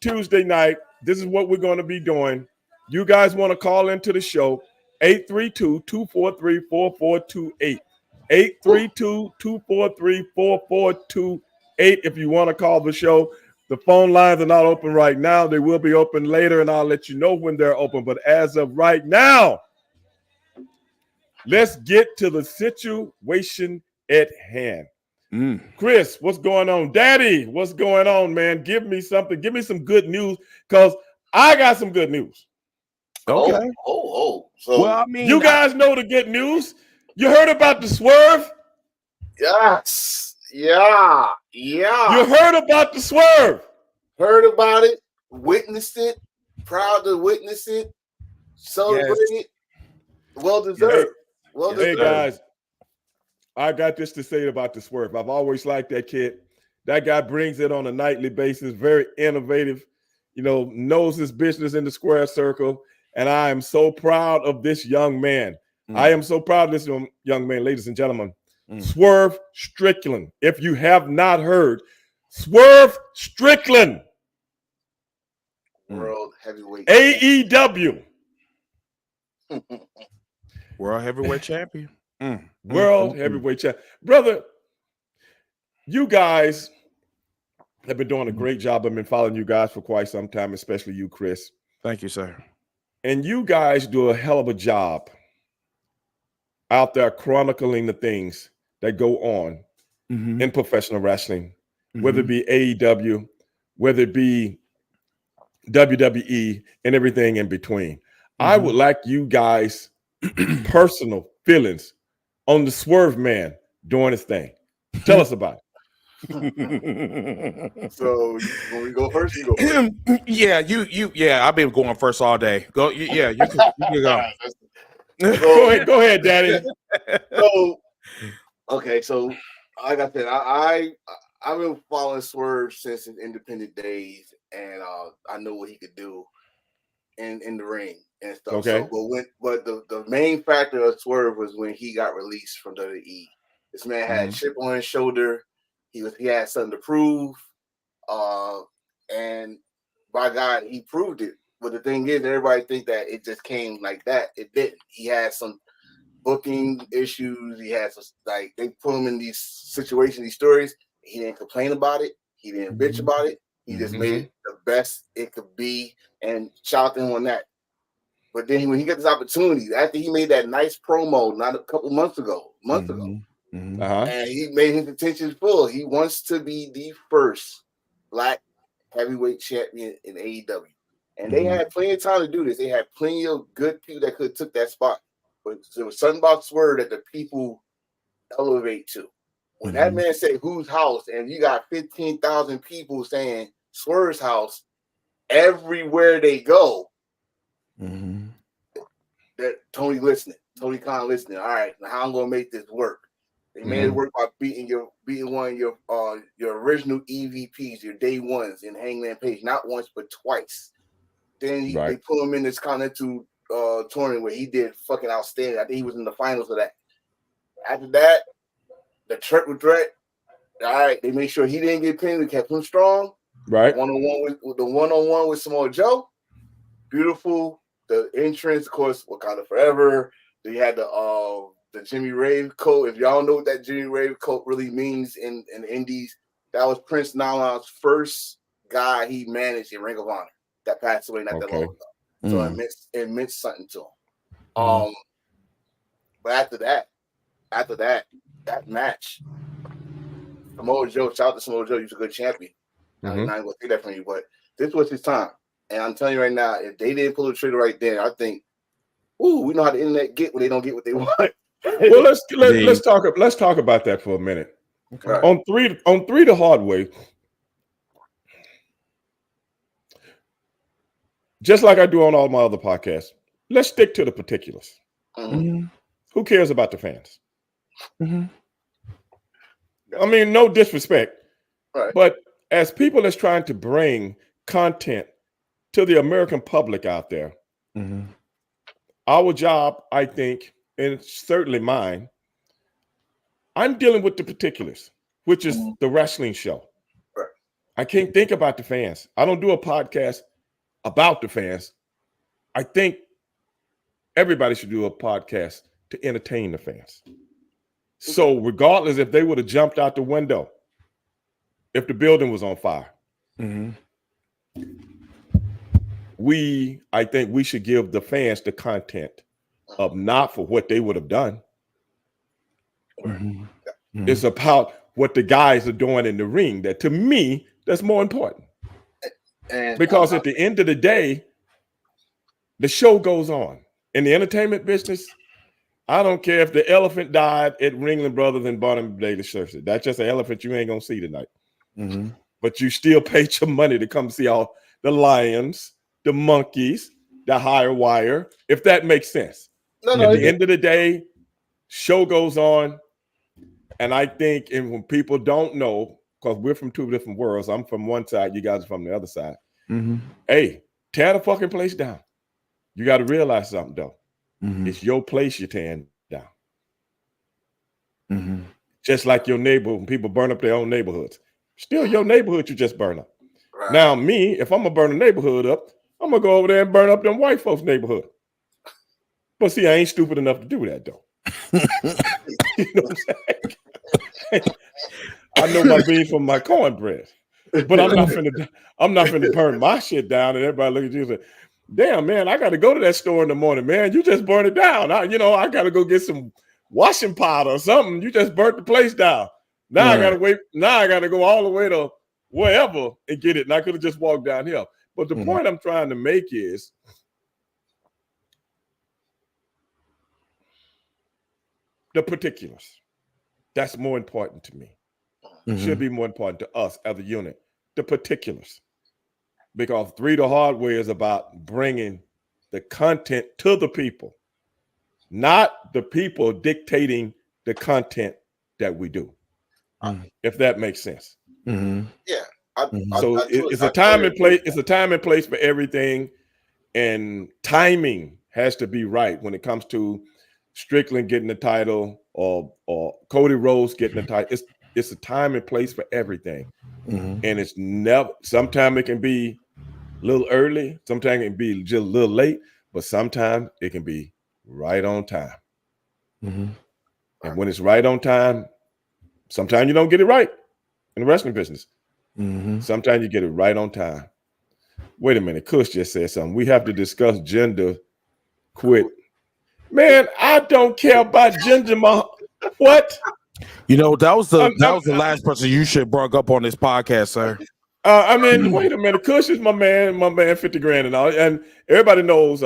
Tuesday night. This is what we're going to be doing. You guys want to call into the show, 832-243-4428. 832-243-4428 if you want to call the show. The phone lines are not open right now. They will be open later, and I'll let you know when they're open. But as of right now, let's get to the situation at hand. Chris, what's going on? Daddy, what's going on, man? Give me something. Give me some good news, because I got some good news. Okay. So, well, I mean, you guys know the good news. You heard about the swerve? Yes. Yeah. You heard about the swerve? Heard about it. Witnessed it. Proud to witness it. Celebrate it. Well deserved. Hey, guys, I got this to say about the swerve. I've always liked that kid. That guy brings it on a nightly basis. Very innovative. Knows his business in the square circle. And I am so proud of this young man. I am so proud of this young man, ladies and gentlemen. Swerve Strickland. If you have not heard, Swerve Strickland. World heavyweight. AEW. World heavyweight champion. World heavyweight champion. Brother, you guys have been doing a great job. I've been following you guys for quite some time, especially you, Chris. Thank you, sir. And you guys do a hell of a job out there chronicling the things that go on in professional wrestling, whether it be AEW, whether it be WWE, and everything in between. I would like you guys' personal feelings on the Swerve man doing his thing. Tell us about it. So when we go first, you go first. Yeah, I've been going first all day. Go, yeah, you can go. Go ahead, Daddy. So like I said, I've been following Swerve since his independent days, and I know what he could do in the ring and stuff. Okay. So, but the main factor of Swerve was when he got released from WWE. This man had a chip on his shoulder. He had something to prove, and by God, he proved it. But the thing is, everybody think that it just came like that. It didn't. He had some booking issues. He had some, like, they put him in these situations, these stories. He didn't complain about it. He didn't bitch about it. He just made it the best it could be, and shout out to him on that. But then when he got this opportunity, after he made that nice promo, not a couple months ago, and he made his intentions full. He wants to be the first black heavyweight champion in AEW. And they had plenty of time to do this. They had plenty of good people that could have took that spot. But there was something about Swerve that the people elevate to. When that man said whose house, and you got 15,000 people saying Swerve's house everywhere they go, that Tony Khan listening. All right, now how I'm gonna make this work? They made it work by beating one of your original EVPs, your day ones in Hangman Page, not once but twice. Then they put him in this Continental tournament where he did fucking outstanding. I think he was in the finals of that. After that, the triple threat. All right, they made sure he didn't get pinned. They kept him strong. Right. One-on-one with Samoa Joe. Beautiful. The entrance, of course, Wakanda Forever. They had the Jimmy Rave coat. If y'all know what that Jimmy Rave coat really means in the Indies, that was Prince Nana's first guy he managed in Ring of Honor that passed away not that long ago. So it meant something to him. But after that match, Samoa Joe, shout out to Samoa Joe, he was a good champion. I'm not gonna say that from you, but this was his time. And I'm telling you right now, if they didn't pull the trigger right then, I think, we know how the internet get when they don't get what they want. Well, let's talk about that for a minute. Okay. On three the hard way. Just like I do on all my other podcasts, let's stick to the particulars. Who cares about the fans? I mean, no disrespect, but as people that's trying to bring content to the American public out there, our job, I think, and certainly mine, I'm dealing with the particulars, which is the wrestling show. I can't think about the fans. I don't do a podcast about the fans. I think everybody should do a podcast to entertain the fans. So regardless if they would have jumped out the window, if the building was on fire, I think we should give the fans the content of not for what they would have done. It's about what the guys are doing in the ring. That to me, that's more important. Because at the end of the day, the show goes on. In the entertainment business, I don't care if the elephant died at Ringling Brothers and Barnum Bailey Circus. That's just an elephant you ain't gonna see tonight. But you still paid your money to come see all the lions, the monkeys, the higher wire, if that makes sense. At the end of the day, show goes on. And I think, and when people don't know, because we're from two different worlds, I'm from one side, you guys are from the other side. Hey, tear the fucking place down. You got to realize something, though. It's your place you're tearing down. Just like your neighbor, when people burn up their own neighborhoods. Still your neighborhood you just burn up. Right. Now, me, if I'm going to burn a neighborhood up, I'm going to go over there and burn up them white folks' neighborhood. But see, I ain't stupid enough to do that, though. You know what I'm saying? I know my beans from my cornbread, but I'm not finna burn my shit down and everybody look at you and say, damn, man, I got to go to that store in the morning, man. You just burned it down. I got to go get some washing powder or something. You just burnt the place down. Now I got to wait. Now I got to go all the way to wherever and get it. And I could have just walked down here. But the point I'm trying to make is the particulars. That's more important to me. Should be more important to us as a unit. The particulars. Because 3 The Hard Way is about bringing the content to the people, not the people dictating the content that we do. If that makes sense. Yeah. It's a time and place. It's a time and place for everything, and timing has to be right when it comes to Strickland getting the title or Cody Rhodes getting the title. It's a time and place for everything, and it's never. Sometimes it can be a little early, sometimes it can be just a little late, but sometimes it can be right on time. And when it's right on time, sometimes you don't get it right in the wrestling business. Sometimes you get it right on time. Wait a minute, Kush just said something. We have to discuss gender quit. Man, I don't care about gender. What? That was the last person you should bring up on this podcast, sir. Wait a minute. Kush is my man 50 grand and all. And everybody knows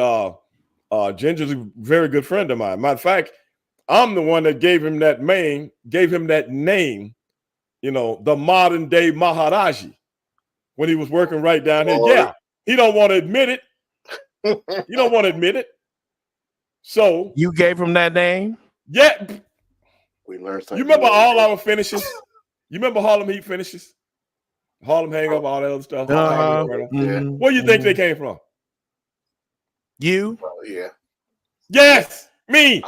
Ginger's a very good friend of mine. Matter of fact, I'm the one that gave him that name, the modern day Maharaji, when he was working right down here. Yeah, he don't want to admit it. You don't want to admit it. So you gave him that name? Yeah. We learned something. You remember all our finishes? You remember Harlem Heat finishes? Harlem Hang Up, all that other stuff. Where do you think they came from? You? Yeah. Yes, me.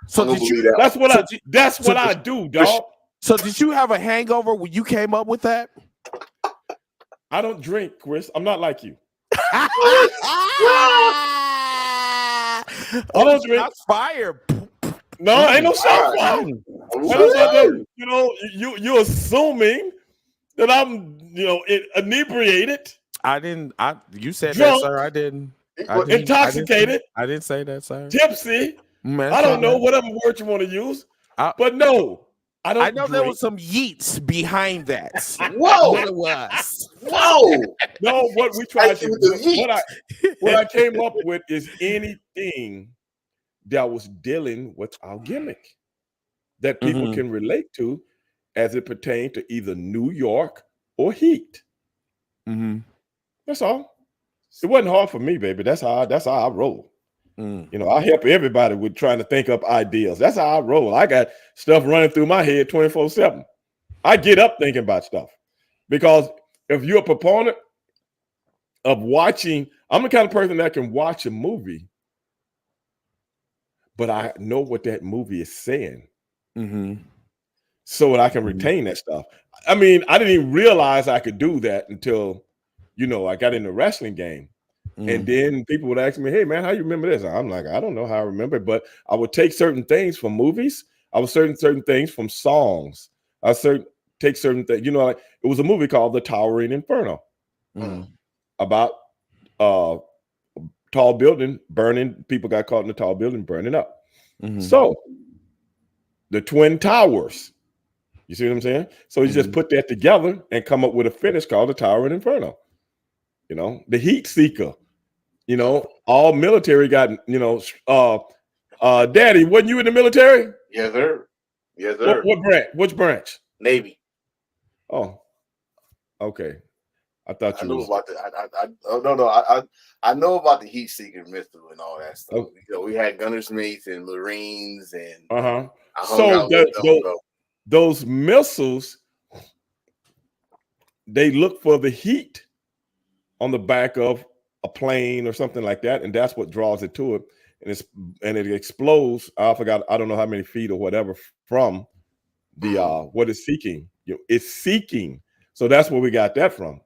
So did you? That's what I do, dog. So did you have a hangover when you came up with that? I don't drink, Chris. I'm not like you. I don't drink. That's fire. No, ain't no shot fire. You're assuming that I'm, inebriated. You said drunk, that, sir. I didn't. Intoxicated. I didn't say that, sir. Tipsy. I don't know whatever word you want to use. But no, I don't. I know there was some yeets behind that. Whoa, what it was. Whoa. No, what we tried to what I came up with is anything that was dealing with our gimmick that people can relate to as it pertained to either New York or Heat. That's all. It wasn't hard for me, baby. That's how I roll. I help everybody with trying to think up ideas. That's how I roll. I got stuff running through my head 24/7. I get up thinking about stuff because if you're a proponent of watching, I'm the kind of person that can watch a movie, but I know what that movie is saying. so that I can retain that stuff. I mean, I didn't even realize I could do that until, I got in the wrestling game. And then people would ask me, hey, man, how you remember this? I'm like, I don't know how I remember it, but I would take certain things from movies. I would certain things from songs. I take certain things. Like it was a movie called The Towering Inferno about tall building burning. People got caught in the tall building burning up. So the Twin Towers. You see what I'm saying? So you just put that together and come up with a finish called The Towering Inferno. The Heat Seeker. All military got, Daddy, wasn't you in the military? Yes, sir. Yes, sir. What branch? Which branch? Navy. Oh, okay. I thought you knew about the. I know about the heat seeker missile and all that stuff. We had gunner's mates and Marines and so those missiles, they look for the heat on the back of a plane or something like that, and that's what draws it to it, and it explodes. I don't know how many feet or whatever from the what it's seeking. It's seeking. So that's where we got that from.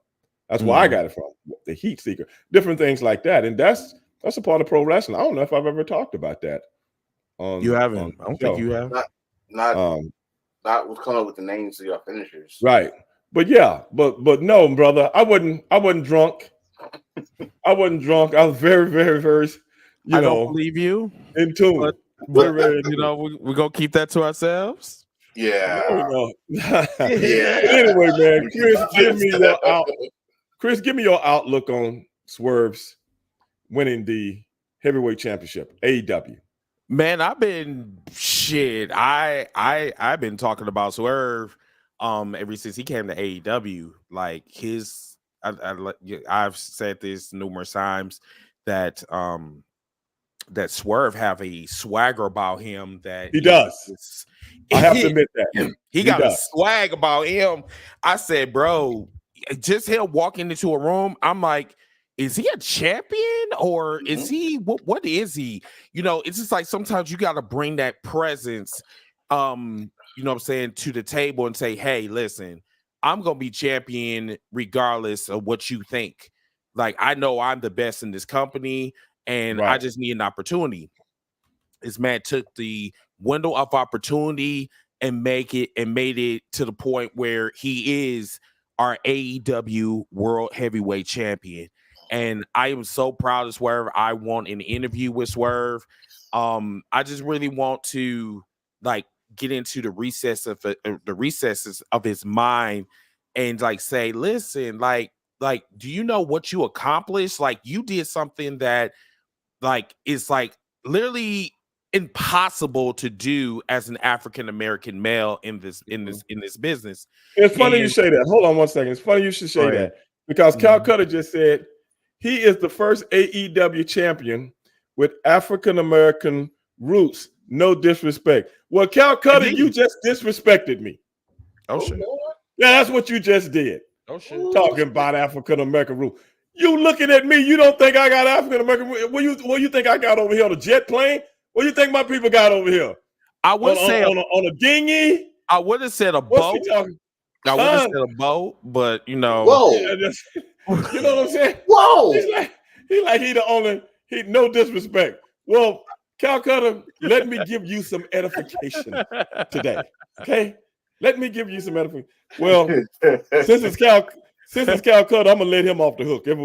That's where I got it from. The heat seeker, different things like that, and that's a part of pro wrestling. I don't know if I've ever talked about that. You haven't. I don't think you have. Not what's coming up with the names of your finishers. Right. But yeah, but no, brother, I wasn't drunk. I wasn't drunk. I was very, very, very, I don't believe you. In tune. But we're gonna keep that to ourselves. Yeah. Yeah. Anyway, man, Chris, give me your outlook on Swerve's winning the heavyweight championship, AEW. Man, I've been I've been talking about Swerve ever since he came to AEW. Like I've said this numerous times that that Swerve have a swagger about him that he does. I have to admit that he got a swag about him. I said, bro, just him walking into a room, I'm like, is he a champion or is he what is he? It's just like sometimes you got to bring that presence, you know what I'm saying, to the table and say, hey, listen, I'm gonna be champion regardless of what you think. Like, I know I'm the best in this company and I just need an opportunity. This man took the window of opportunity and made it to the point where he is our AEW World Heavyweight Champion. And I am so proud of Swerve. I want an interview with Swerve. I just really want to get into the recesses of his mind and say, listen, do you know what you accomplished? Like, you did something that is literally impossible to do as an African American male in this business. It's funny you say that. Hold on one second. It's funny you should say that because Cal Cutter just said he is the first AEW champion with African American roots. No disrespect. Well, Cal Cutter, you just disrespected me. Oh shit. Yeah, that's what you just did. Oh shit. Talking about African American roots. You looking at me? You don't think I got African American? What you think I got over here on a jet plane? What do you think my people got over here? I would say on a dinghy. I would have said a boat. I would have said a boat, but Whoa. You know what I'm saying? Whoa. He no disrespect. Well, Cal Cutter, let me give you some edification today. Okay? Let me give you some edification. Well, since it's Cal Cutter, I'm gonna let him off the hook. If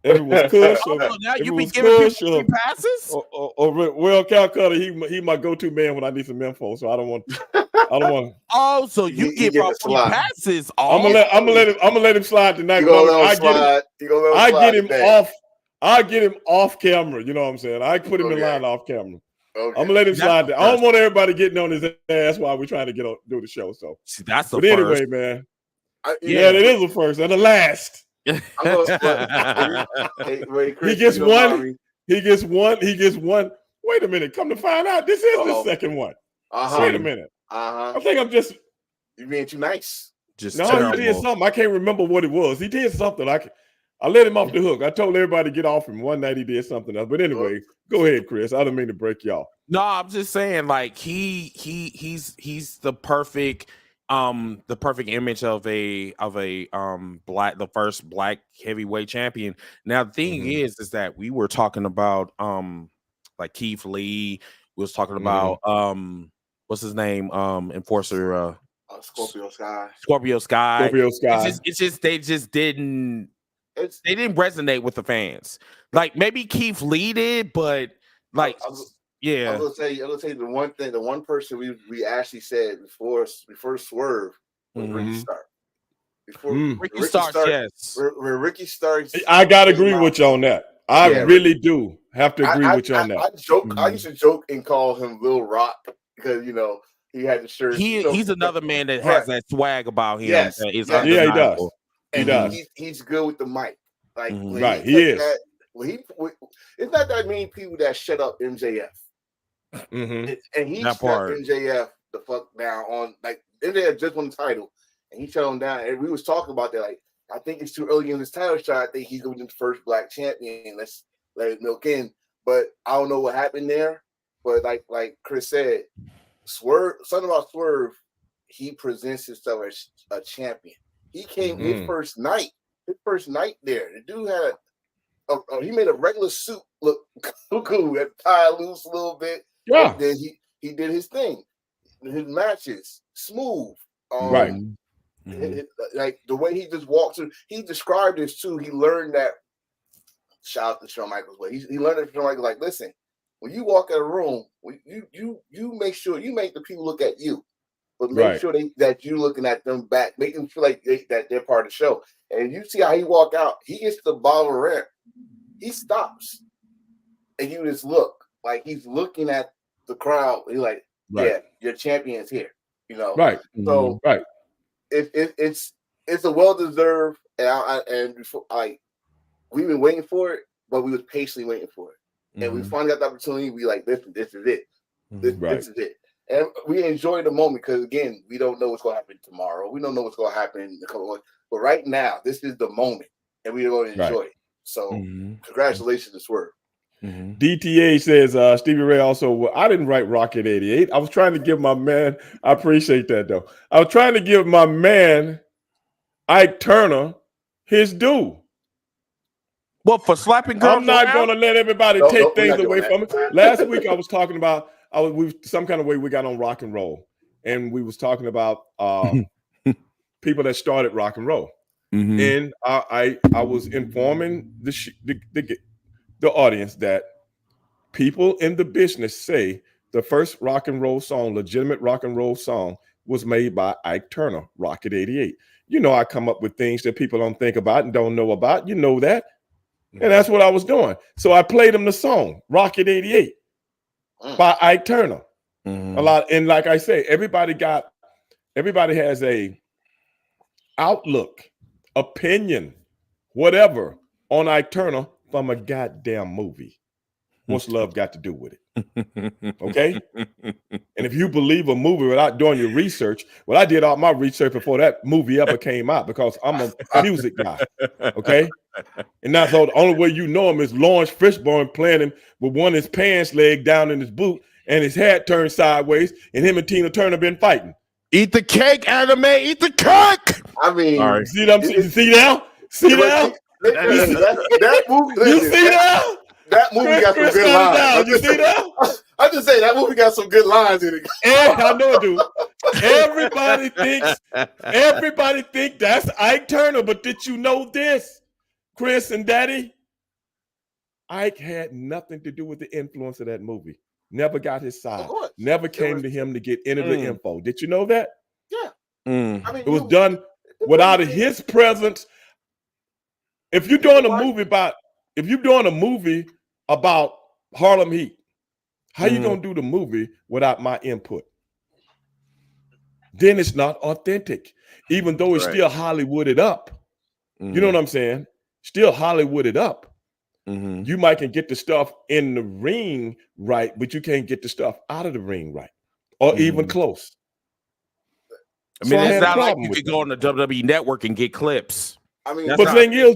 it was Kush, now you be giving people passes. Well, Cal Cutter, he my go-to man when I need some info. So I don't want. Oh, so you give out free passes? I'm gonna let him slide tonight. I get him off camera. You know what I'm saying? I put him in line off camera. Okay. I'm gonna let him slide there. I don't want everybody getting on his ass while we're trying to do the show. So that's the first. Anyway, man. It is the first and the last. He gets one. He gets one. Wait a minute. Come to find out, this is the second one. Wait a minute. I think I'm just. You being too nice? He did something. I can't remember what it was. He did something. I let him off the hook. I told everybody to get off him. One night he did something else. But anyway, go ahead, Chris. I don't mean to break y'all. No, I'm just saying, he's the perfect the perfect image of a the first black heavyweight champion. Now the thing is that we were talking about like Keith Lee, we was talking about what's his name, enforcer Scorpio Sky. Scorpio Sky. It's just they didn't resonate with the fans. Like maybe Keith Lee did, but like yeah. I will tell you the one thing, the one person we actually said before Swerve was Ricky Starks. Before Ricky Starks, yes. Where Ricky Starks, I gotta agree with you on that. I really do have to agree with you on that. I joke. I used to joke and call him Lil Rock because he had the shirt. He's another man that has that swag about him. Yes. He does. And he's good with the mic. Like he is. It's not that many people that shut up MJF. And he shut MJF the fuck down on, like, MJF just won the title and he shut him down. And we was talking about that. Like, I think it's too early in this title shot. I think he's going to be the first black champion. Let's let it milk in. But I don't know what happened there. But like Chris said, something about Swerve, he presents himself as a champion. He came his first night there. The dude had he made a regular suit look cool, had tie loose a little bit. Yeah. And then he did his thing. His matches smooth. Right. Like the way he just walked through, he described this too. He learned that. Shout out to Shawn Michaels. He learned it from Michaels. Like, listen, when you walk in a room, you make sure you make the people look at you, but make sure that you looking at them back, make them feel like that they're part of the show. And you see how he walk out, he gets to the bottom of the ramp, he stops, and you just look like he's looking at the crowd. He's like, yeah, your champion's here, Right. So it's a well deserved, and before, like, we've been waiting for it, but we was patiently waiting for it. And we finally got the opportunity. We like, this is it. This is it. And we enjoy the moment because, again, we don't know what's going to happen tomorrow. We don't know what's going to happen in a couple of months. But right now, this is the moment, and we're going to enjoy it. So congratulations to Swerve. DTA says, Stevie Ray also, I didn't write Rocket 88. I was trying to give my man, I appreciate that, though. I was trying to give my man, Ike Turner, his due. Well, for slapping girls, I'm not going to let everybody take things away from it. Last week I was talking about some kind of way we got on rock and roll, and we was talking about people that started rock and roll, and I was informing the audience that people in the business say the first rock and roll song, legitimate rock and roll song, was made by Ike Turner, Rocket 88. I come up with things that people don't think about and don't know about. You know that. And that's what I was doing. So I played him the song, Rocket 88 by Ike Turner. A lot. And like I say, everybody has a outlook, opinion, whatever on Ike Turner from a goddamn movie. What's love got to do with it? Okay. And if you believe a movie without doing your research, well, I did all my research before that movie ever came out because I'm a music guy. Okay. And that's all. The only way you know him is Lawrence Fishburne playing him with one of his pants leg down in his boot and his hat turned sideways, and him and Tina Turner been fighting. Eat the cake, anime. Eat the cake. I mean, right. See now? See now? That movie. You see now? That movie got some good lines. You see that? I just say that movie got some good lines in it. And I know it do. Everybody think that's Ike Turner, but did you know this, Chris and Daddy? Ike had nothing to do with the influence of that movie. Never got his side. Never came to him to get any of the info. Did you know that? Yeah. I mean, it was done without his presence. If you're doing a movie about Harlem Heat, how you gonna do the movie without my input? Then it's not authentic, even though it's still Hollywooded up. You know what I'm saying? Still Hollywooded up. You might can get the stuff in the ring right, but you can't get the stuff out of the ring right, or even close. I mean, it's not like you could go on the WWE Network and get clips. I mean, but the thing is,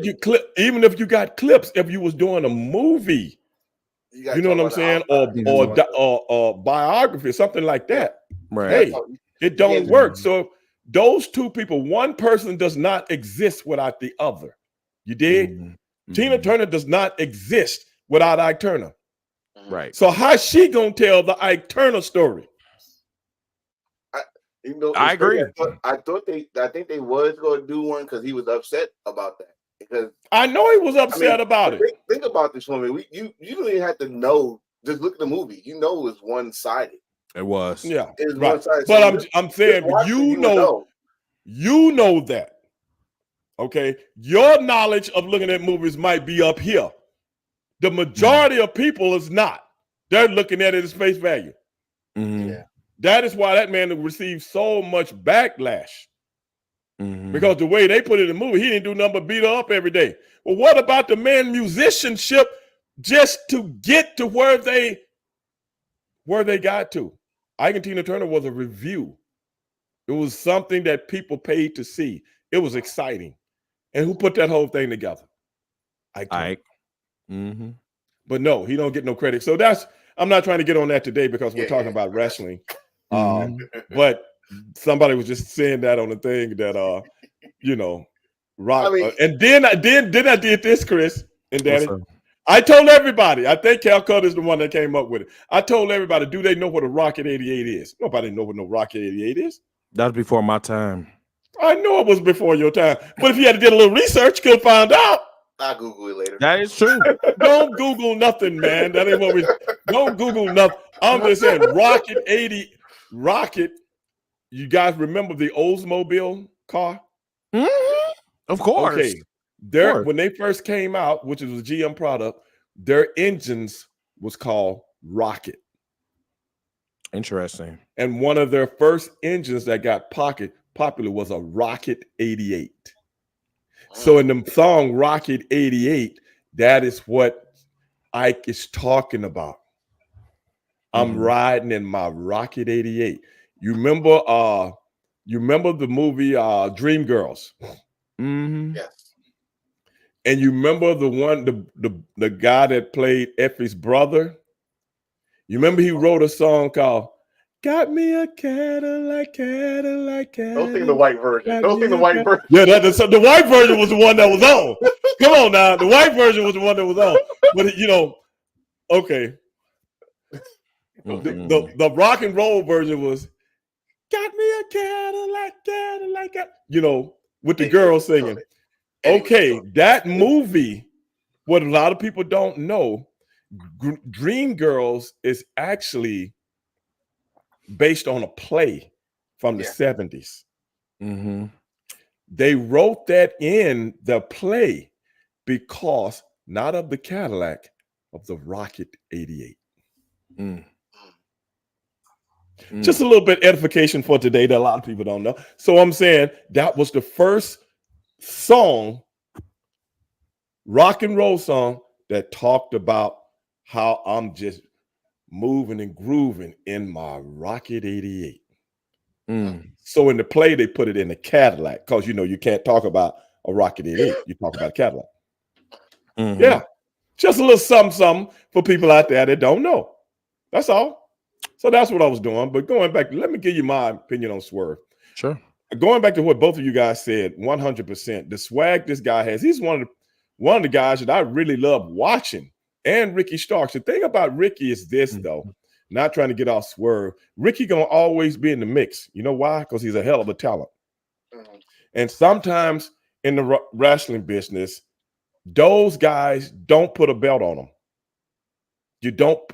even if you got clips, if you was doing a movie, you know what I'm saying, or biography or something like that, hey, it don't work. So those two people, one person does not exist without the other. You dig? Tina Turner does not exist without Ike Turner. Right. So how's she gonna tell the Ike Turner story? I agree. I think they was going to do one because he was upset about that. Because I know he was upset about it. Think about this woman. You don't even have to know. Just look at the movie. You know, it was one sided. It was. Yeah, it was right. one-sided. But So I'm saying, you know that. Okay, your knowledge of looking at movies might be up here. The majority of people is not. They're looking at it as face value. Yeah. That is why that man received so much backlash. Because the way they put it in the movie, he didn't do nothing but beat her up every day. Well, what about the man musicianship just to get to where they got to? Ike and Tina Turner was a review. It was something that people paid to see. It was exciting. And who put that whole thing together? Ike. But no, he don't get no credit. So I'm not trying to get on that today because we're talking about wrestling. But somebody was just saying that on the thing that Rock. And then I did this, Chris and Danny. I told everybody. I think Calcutta is the one that came up with it. I told everybody, do they know what a Rocket 88 is? Nobody know what no Rocket 88 is. That was before my time. I know it was before your time. But if you had to do a little research, you could find out. I'll Google it later. That is true. Don't Google nothing, man. That ain't what we don't Google nothing. I'm just saying Rocket 80. Rocket. You guys remember the Oldsmobile car? Of course. Okay. When they first came out, which was a GM product, their engines was called Rocket. Interesting. And one of their first engines that got popular was a Rocket 88. So in the song Rocket 88, that is what Ike is talking about. I'm riding in my Rocket 88. You remember the movie Dreamgirls? Yes. And you remember the guy that played Effie's brother? You remember he wrote a song called "Got Me a Cadillac, Cadillac, Cadillac." Don't think the white version. Don't think the white version. Yeah, the white version was the one that was on. Come on now, the white version was the one that was on. But okay. The rock and roll version was "Got Me a Cadillac, Cadillac," with the girl singing. Okay, that movie, what a lot of people don't know, Dreamgirls is actually based on a play from the 70s. They wrote that in the play because not of the Cadillac, of the Rocket 88. Just a little bit edification for today that a lot of people don't know. So I'm saying that was the first song, rock and roll song, that talked about how I'm just moving and grooving in my Rocket 88. So in the play, they put it in the Cadillac because you can't talk about a Rocket 88. You talk about a Cadillac. Yeah. Just a little something for people out there that don't know. That's all. So that's what I was doing. But going back, let me give you my opinion on Swerve. Sure. Going back to what both of you guys said, 100%. The swag this guy has, he's one of the guys that I really love watching. And Ricky Starks. The thing about Ricky is this, though, not trying to get off Swerve. Ricky gonna always be in the mix. You know why? Because he's a hell of a talent. And sometimes in the wrestling business, those guys don't put a belt on them.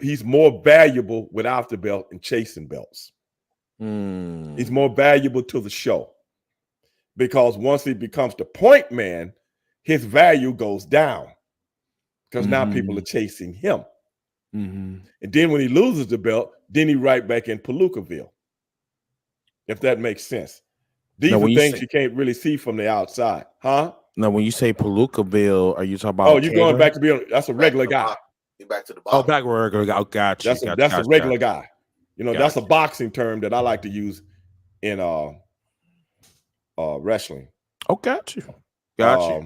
He's more valuable without the belt and chasing belts. He's more valuable to the show because once he becomes the point man, his value goes down because now people are chasing him. And then when he loses the belt, then he right back in Palookaville, if that makes sense. These are things you can't really see from the outside, huh? Now, when you say Palookaville, are you talking about? Oh, you're going back to being that's a regular guy. You're back to the bottom. Oh, back where I go. Got you. That's a regular guy. That's a boxing term that I like to use in wrestling. Oh, got you. But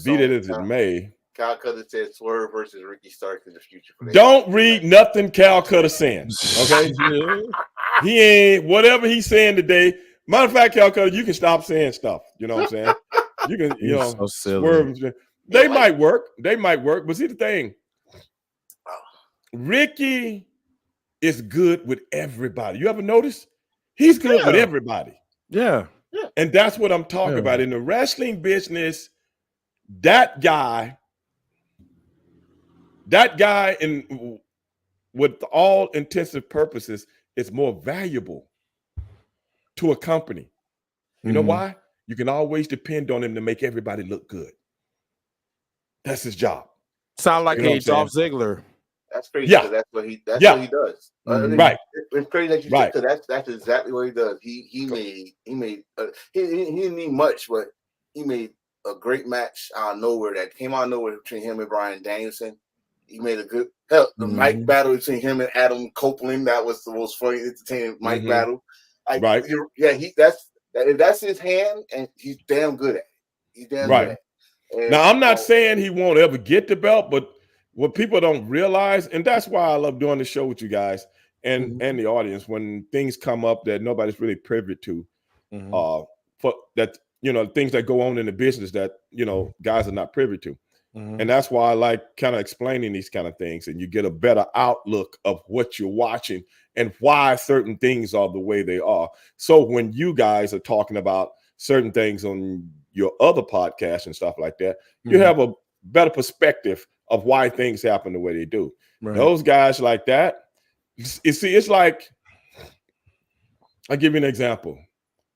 be that as it may, Calcutta said Swerve versus Ricky Starks in the future. Don't read nothing Calcutta saying. Okay, he ain't whatever he's saying today. Matter of fact, Calcutta, you can stop saying stuff. You know what I'm saying? You can, you know, so Swerve. They might work. They might work. But see the thing, Ricky is good with everybody. You ever notice? He's good with everybody. Yeah. And that's what I'm talking about. In the wrestling business, that guy, in with all intensive purposes, is more valuable to a company. You know why? You can always depend on him to make everybody look good. That's his job. Sound like You know a Dolph Ziggler. That's crazy. Yeah. That's what he does. Right. It's crazy that you said that. That's exactly what he does. He didn't need much, but he made a great match out of nowhere that came out of nowhere between him and Bryan Danielson. He made a good the mic battle between him and Adam Copeland. That was the most funny, entertaining mic battle. Right. Yeah, if that's his hand, and he's damn good at it. He's damn good at it. And now, I'm not saying he won't ever get the belt, but what people don't realize, and that's why I love doing the show with you guys and the audience, when things come up that nobody's really privy to, for that, you know, things that go on in the business that, you know, guys are not privy to. And that's why I like kind of explaining these kind of things, and you get a better outlook of what you're watching and why certain things are the way they are. So when you guys are talking about certain things on your other podcasts and stuff like that, you have a better perspective of why things happen the way they do. Those guys like that, you see, it's like, I'll give you an example.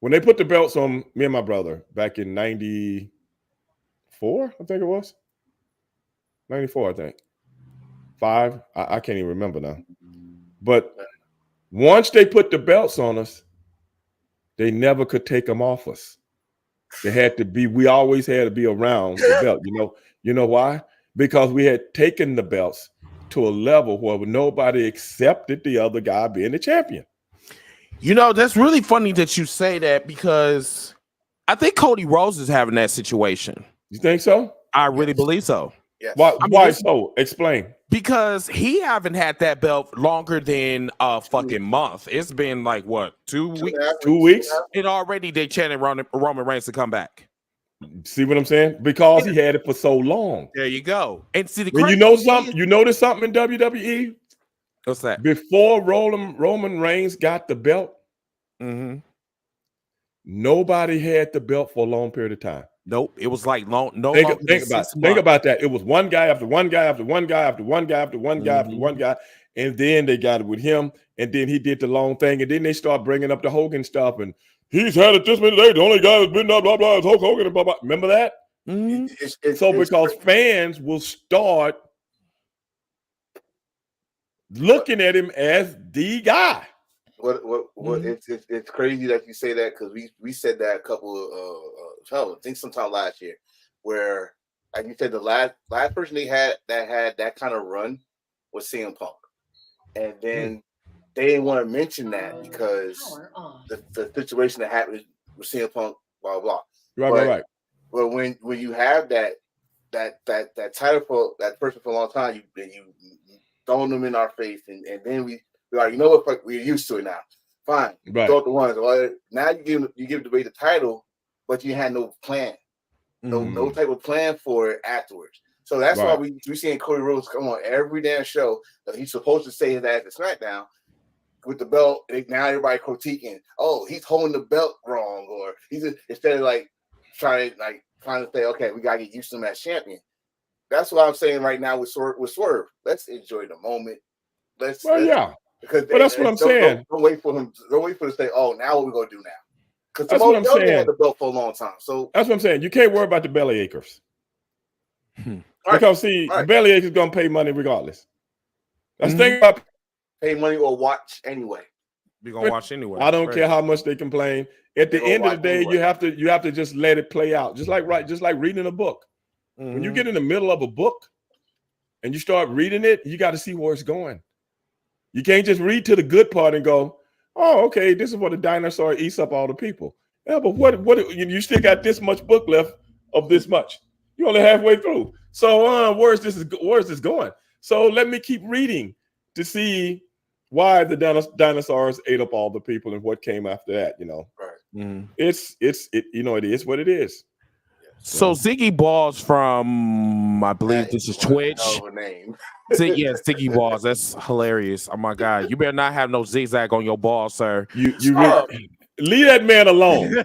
When they put the belts on me and my brother back in 94, I think it was. 94, I think. 5, I can't even remember now. But once they put the belts on us, they never could take them off us. They had to be, we always had to be around the belt. You know why? Because we had taken the belts to a level where nobody accepted the other guy being the champion. You know, that's really funny that you say that, because I think Cody Rhodes is having that situation. You think so? I really believe so. Yes. Why so? Explain. Because he haven't had that belt longer than a fucking month. It's been like, what, 2 weeks? 2 weeks? And already they chanted Roman Reigns to come back. See what I'm saying? Because he had it for so long. There you go. And see, when you know something, you notice something in WWE? What's that? Before Roman Reigns got the belt, nobody had the belt for a long period of time. Nope. It was like long. Think about that. It was one guy after one guy after one guy after one guy after one guy after one guy, and then they got it with him, and then he did the long thing, and then they start bringing up the Hogan stuff, and he's had it this many days. The only guy that's been blah blah blah is Hulk Hogan and blah blah. Remember that? Because fans will start looking at him as the guy. It's crazy that you say that, because we said that a couple of I think sometime last year, where, like you said, the last person they had that kind of run was CM Punk, and then they didn't want to mention that because the situation that happened with CM Punk, blah blah. Right. But when you have that title for that person for a long time, you throwing them in our face, and then we. Like, you know what? We're used to it now. Fine. Right. Throw the ones. Well, now you give the title, but you had no plan, no type of plan for it afterwards. So that's why we seeing Cody Rhodes come on every damn show that he's supposed to say his ass at SmackDown with the belt. Now everybody critiquing, oh, he's holding the belt wrong, or he's instead of like trying to say, okay, we gotta get used to him as champion. That's what I'm saying right now with Swerve. Let's enjoy the moment. But that's what I'm saying. Don't wait for him. Don't wait for him to say, "Oh, now what we gonna do now?" Because that's what I'm saying. Had the belt for a long time, so that's what I'm saying. You can't worry about the belly achers because the belly achers gonna pay money regardless. That's the thing about pay money or watch anyway. We're gonna watch anyway. I don't care how much they complain. At the end of the day, anyway. you have to just let it play out. Just like reading a book. When you get in the middle of a book and you start reading it, you got to see where it's going. You can't just read to the good part and go, oh, okay, this is what the dinosaur eats up all the people. Yeah, but what you still got this much book left of this much. You're only halfway through. So where's this going? So let me keep reading to see why the dinosaurs ate up all the people and what came after that. Right. It is what it is. So Ziggy Balls from, I believe this is Twitch. Hell of a name. Yeah, Ziggy Balls. That's hilarious. Oh my god, you better not have no zigzag on your ball, sir. You leave that man alone.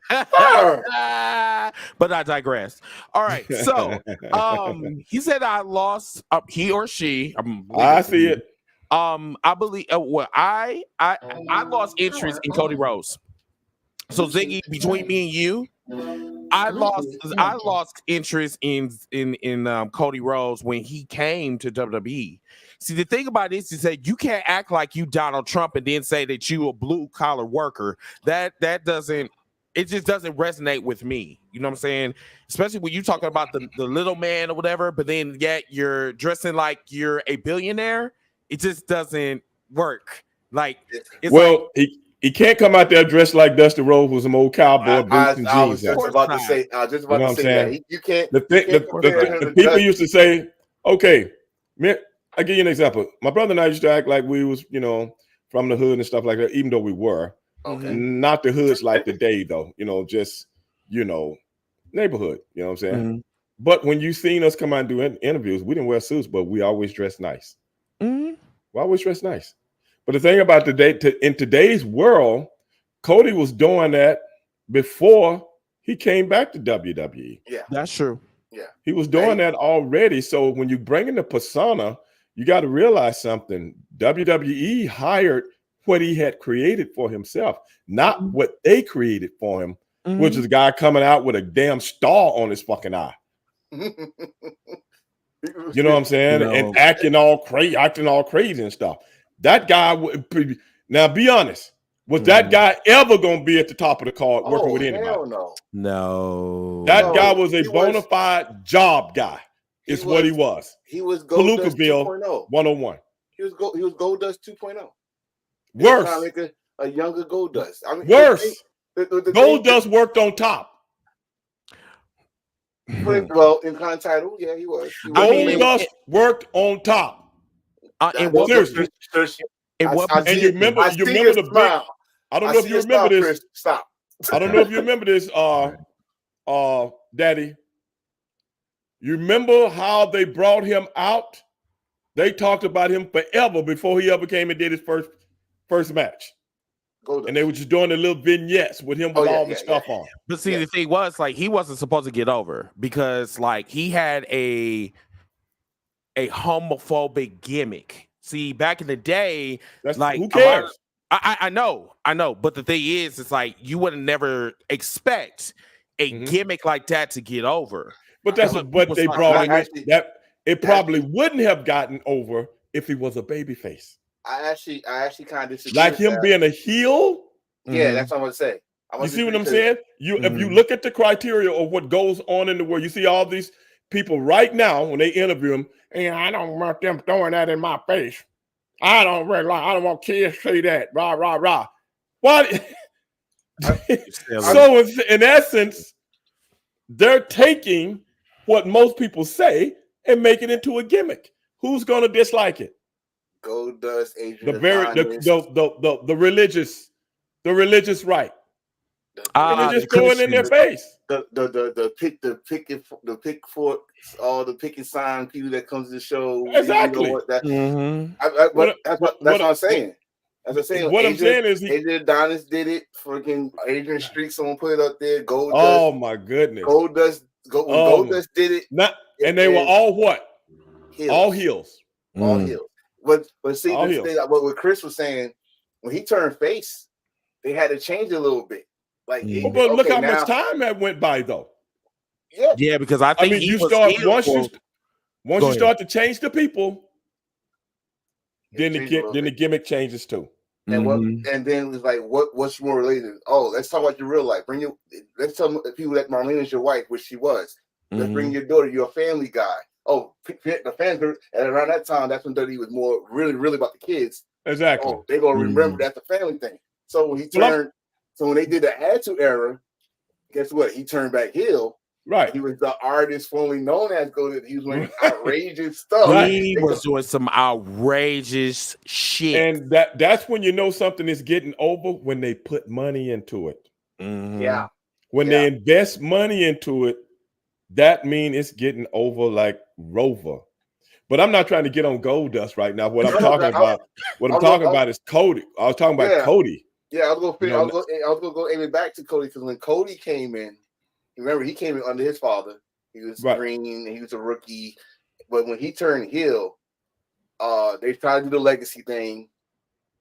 But I digress. All right, so he said I lost. He or she. I see it. I believe. I lost interest in Cody Rhodes. So Ziggy, between me and you, I lost interest in Cody Rhodes when he came to WWE. See, the thing about this is that you can't act like you Donald Trump and then say that you a blue collar worker. That doesn't. It just doesn't resonate with me. You know what I'm saying? Especially when you talking about the little man or whatever, but then yet you're dressing like you're a billionaire. It just doesn't work. Like, it's well, he can't come out there dressed like Dusty Rhodes with some old cowboy boots and jeans. I was just about to say that. You can't. The people used to say, okay, I'll give you an example. My brother and I used to act like we was, from the hood and stuff like that, even though we were. Okay. Not the hoods like today, though. Just, neighborhood. You know what I'm saying? Mm-hmm. But when you seen us come out and do interviews, we didn't wear suits, but we always dress nice. Mm-hmm. We always dress nice. But the thing about in today's world, Cody was doing that before he came back to WWE. Yeah, that's true. Yeah, he was doing that already. So when you bring in the persona, you got to realize something. WWE hired what he had created for himself, not what they created for him, which is a guy coming out with a damn star on his fucking eye. You know what I'm saying? And acting all crazy and stuff. That guy would now be honest. Was that guy ever going to be at the top of the card working with anybody? Hell no. That guy was a bona fide job guy. Is what he was. He was Goldust 2.0. 101. He was Goldust 2.0. Worse. Like a younger Goldust. I mean, worse. Goldust worked on top. Well, in Con title, yeah, he was. Goldust worked on top. Seriously. And you remember the big, I don't know if you remember this. Chris, stop. I don't know if you remember this, Daddy. You remember how they brought him out? They talked about him forever before he ever came and did his first match. And they were just doing the little vignettes with him with all the stuff on. But see, the thing was, like, he wasn't supposed to get over because, like, he had a homophobic gimmick. See, back in the day, like, who cares? I know. But the thing is, it's like you would never expect a gimmick like that to get over. But that's what they brought in. That it probably wouldn't have gotten over if he was a babyface. I actually kind of disagree. Like him being a heel. Yeah, that's what I'm gonna say. You see what I'm saying? If you look at the criteria of what goes on in the world, you see all these people right now when they interview him, and I don't want them throwing that in my face. I don't want kids to see that. Rah, rah, rah. What? So in essence, they're taking what most people say and make it into a gimmick. Who's gonna dislike it? Goldust, Adrian. The religious right. And they just throw it in their face. The picket sign people that comes to the show. Exactly. That's what I'm saying. As I'm saying, what I'm saying is Adrian Adonis did it. Freaking Adrian Streak, someone put it up there. Goldust. Oh my goodness. Goldust did it. And they were all what? Heels. All heels. All heels. But see, the thing, what Chris was saying, when he turned face, they had to change a little bit. Like, but look how much time that went by, though. Yeah, because I think you start once you start to change the people, then the gimmick changes too. And and then it's like, what's more related? Oh, let's talk about your real life. Let's tell people that Marlene is your wife, which she was. Let's bring your daughter. You're a family guy. Oh, the fans, and around that time, that's when WWE was more really about the kids. Exactly. Oh, they're gonna remember that's a family thing. So when he turned, so when they did the Attitude Era, guess what? He turned back heel Right. He was the artist formerly known as Goldie. He was doing outrageous stuff. Right. He was doing some outrageous shit. And that's when you know something is getting over, when they put money into it. Mhm. Yeah. When they invest money into it, that means it's getting over like Rover. But I'm not trying to get on Gold Dust right now. What I'm talking about is Cody. I was talking about Cody. Yeah, I was gonna go aim it back to Cody, because when Cody came in, remember he came in under his father. He was green and he was a rookie. But when he turned heel, they tried to do the legacy thing.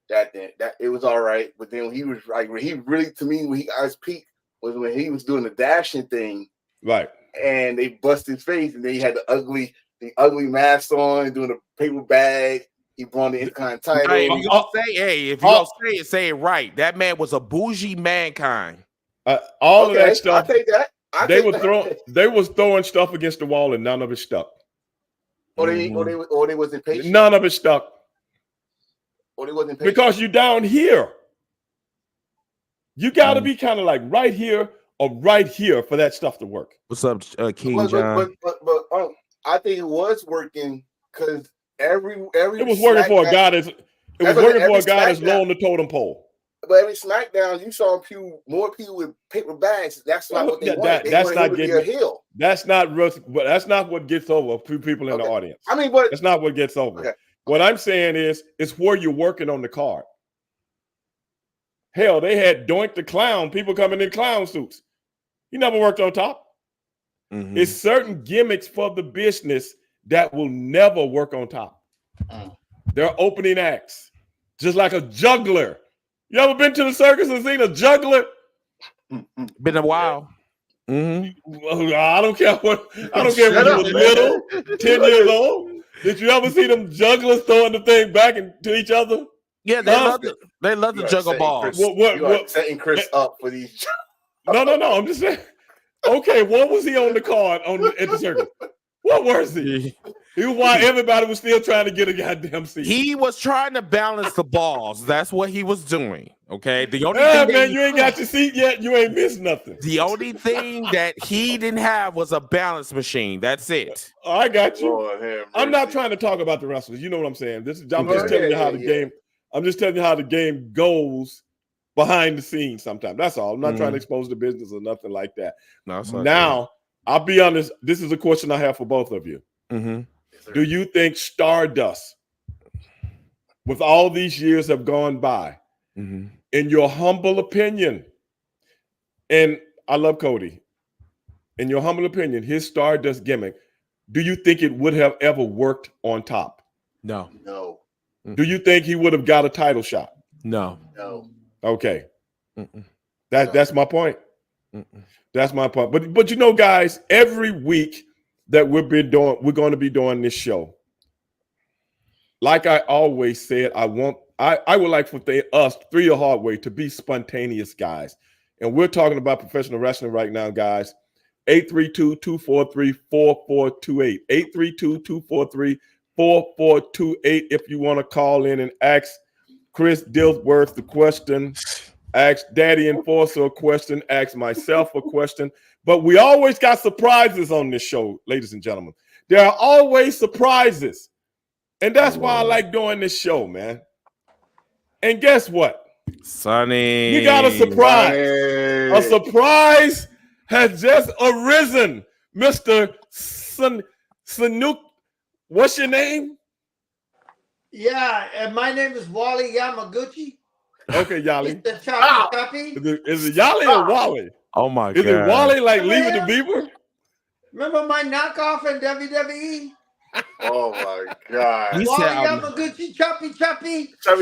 That it was all right. But then when he was like, when he really, to me, when he got his peak was when he was doing the dashing thing. Right. And they busted his face, and then he had the ugly mask on, doing the paper bag. He won the Intercontinental title. Hey, if you gonna say it right. That man was a bougie mankind. All of that stuff. I take that. They was throwing stuff against the wall, and none of it stuck. Or they wasn't patient. None of it stuck. Or they wasn't patient. Because you down here. You got to be kind of like right here or right here for that stuff to work. What's up, King John? But I think it was working, because every it was working for a guy that's low on the totem pole. But every SmackDown, you saw more people with paper bags. That's not what they wanted. That's not getting a heel. That's not what gets over people in the audience. I mean, but that's not what gets over. Okay. What I'm saying is, it's where you're working on the card. Hell, they had Doink the Clown, people coming in clown suits. He never worked on top. Mm-hmm. It's certain gimmicks for the business that will never work on top. They're opening acts, just like a juggler. You ever been to the circus and seen a juggler? Been a while. Mm-hmm. I don't care when you were little, 10 years old. Did you ever see them jugglers throwing the thing back into each other? Yeah, they love the juggle balls. What setting Chris up for these? No. I'm just saying. Okay, what was he on the card at the circus? What was he? He was why everybody was still trying to get a goddamn seat. He was trying to balance the balls. That's what he was doing. Okay. The only thing you ain't got your seat yet. You ain't missed nothing. The only thing that he didn't have was a balance machine. That's it. I got you. I'm not trying to talk about the wrestlers. You know what I'm saying? I'm just telling you how the game. I'm just telling you how the game goes behind the scenes sometimes. That's all. I'm not trying to expose the business or nothing like that. No, now, I'll be honest. This is a question I have for both of you. Mm-hmm. Do you think Stardust, with all these years have gone by, in your humble opinion, and I love Cody, in your humble opinion, his Stardust gimmick, do you think it would have ever worked on top? No. Do you think he would have got a title shot? No. Okay. That's my point. That's my point. But you know, guys, every week that we're going to be doing this show, like I always said, I would like for us, Three the Hard Way, to be spontaneous guys. And we're talking about professional wrestling right now, guys. 832-243-4428. 832-243-4428 if you want to call in and ask Chris Dilworth the question, ask Daddy Enforcer a question, ask myself a question. But we always got surprises on this show, ladies and gentlemen. There are always surprises. And that's why I like doing this show, man. And guess what? Sonny. You got a surprise. A surprise has just arisen. Mr. Sanook, what's your name? Yeah, my name is Wally Yamaguchi. Okay, Yali. It's the choppy. Is it Yali or Wally? Oh my God. Is it Wally like Leave It to Beaver? Remember my knockoff in WWE? Oh my God. Wally Yamaguchi, choppy. Choppy. Val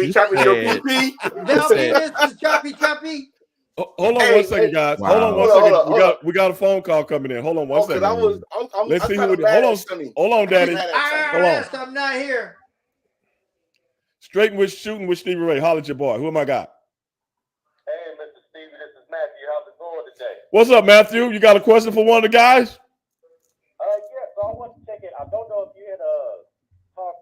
Venus is choppy. Hold on one second, guys. Wow. Hold on one second. We got a phone call coming in. Hold on one second. Let's see who it is. Hold on, Daddy. Hold on. I'm not here. Straighten with Shooting with Stevie Ray. Holler at your boy. Who am I got? Hey, Mr. Stevie, this is Matthew. How's it going today? What's up, Matthew? You got a question for one of the guys? Yeah, so I want to check it. I don't know if you had talked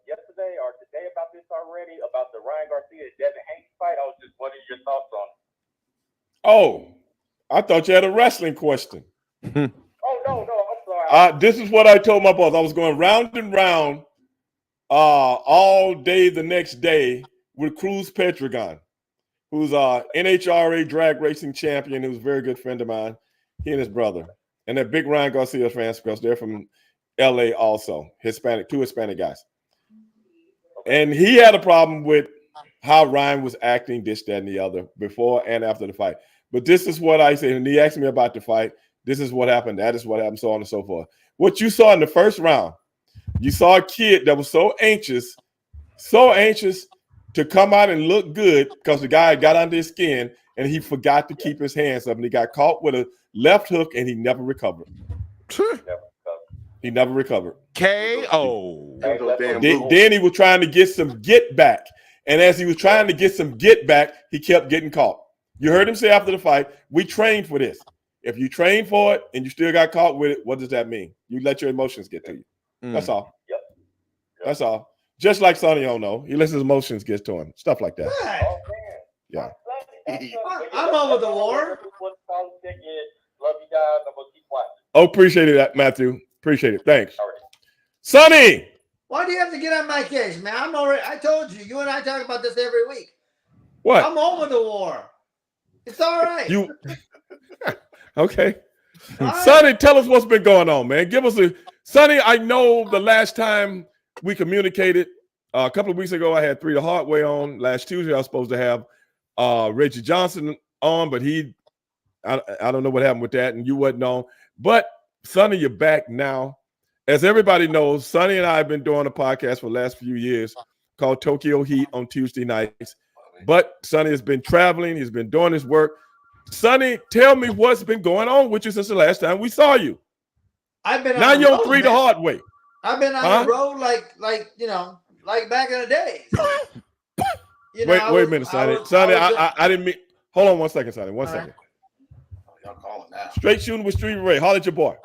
yesterday or today about this already, about the Ryan Garcia and Devin Haney fight. I was just wondering your thoughts on it. Oh, I thought you had a wrestling question. no, I'm sorry. This is what I told my boss. I was going round and round all day the next day with Cruz Petragon, who's a NHRA drag racing champion, who's a very good friend of mine. He and his brother. And they're big Ryan Garcia fans because they're from LA also. Two Hispanic guys. And he had a problem with how Ryan was acting, this, that, and the other, before and after the fight. But this is what I said. And he asked me about the fight. This is what happened. That is what happened, so on and so forth. What you saw in the first round, you saw a kid that was so anxious to come out and look good because the guy got under his skin and he forgot to keep his hands up and he got caught with a left hook and he never recovered. He never recovered. KO. Then he was trying to get some get back. And as he was trying to get some get back, he kept getting caught. You heard him say after the fight, we trained for this. If you train for it and you still got caught with it, what does that mean? You let your emotions get to you. That's all. Yep. That's all. Just like Sonny Ono, he lets his emotions get to him. Stuff like that. Oh, Yeah. I'm over the war. Love you guys. I'm gonna keep watching. Oh, appreciate it, Matthew. Appreciate it. Thanks. All right. Sonny! Why do you have to get on my case, man? I told you. You and I talk about this every week. What? I'm over the war. It's all right. Okay. All right. Sonny, tell us what's been going on, man. Give us Sonny, I know the last time we communicated, a couple of weeks ago, I had 3 the Hard Way on. Last Tuesday, I was supposed to have Reggie Johnson on, but I don't know what happened with that, and you wasn't on. But Sonny, you're back now. As everybody knows, Sonny and I have been doing a podcast for the last few years called Tokyo Heat on Tuesday nights. But Sonny has been traveling. He's been doing his work. Sonny, tell me what's been going on with you since the last time we saw you. I've been Now on the you're on road, 3 the man. Hard Way. I've been on the road like back in the days. Wait a minute, Sonny. Sonny, I didn't mean. Hold on one second, Sonny. One second. Y'all calling now. Straight Shooting with Stevie Ray. Holler at your boy.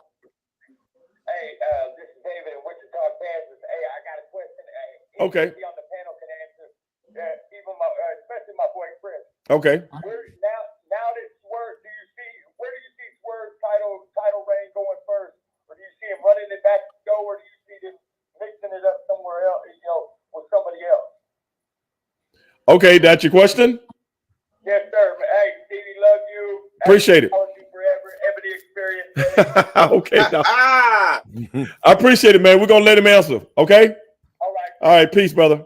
Hey, this is David in Wichita, Kansas. Hey, I got a question. Hey, Okay. anybody on the panel can answer. Even especially my boy Chris. Okay. Now that Swerve, where do you see Swerve's title reign going first, or do you see him running it back to go, or do you see them mixing it up somewhere else, with somebody else? Okay, that's your question? Yes, sir. Hey, Stevie, love you. Appreciate it. I'll you forever. Ebony experience. Okay. Now. I appreciate it, man. We're going to let him answer. Okay? All right. All right. Peace, brother.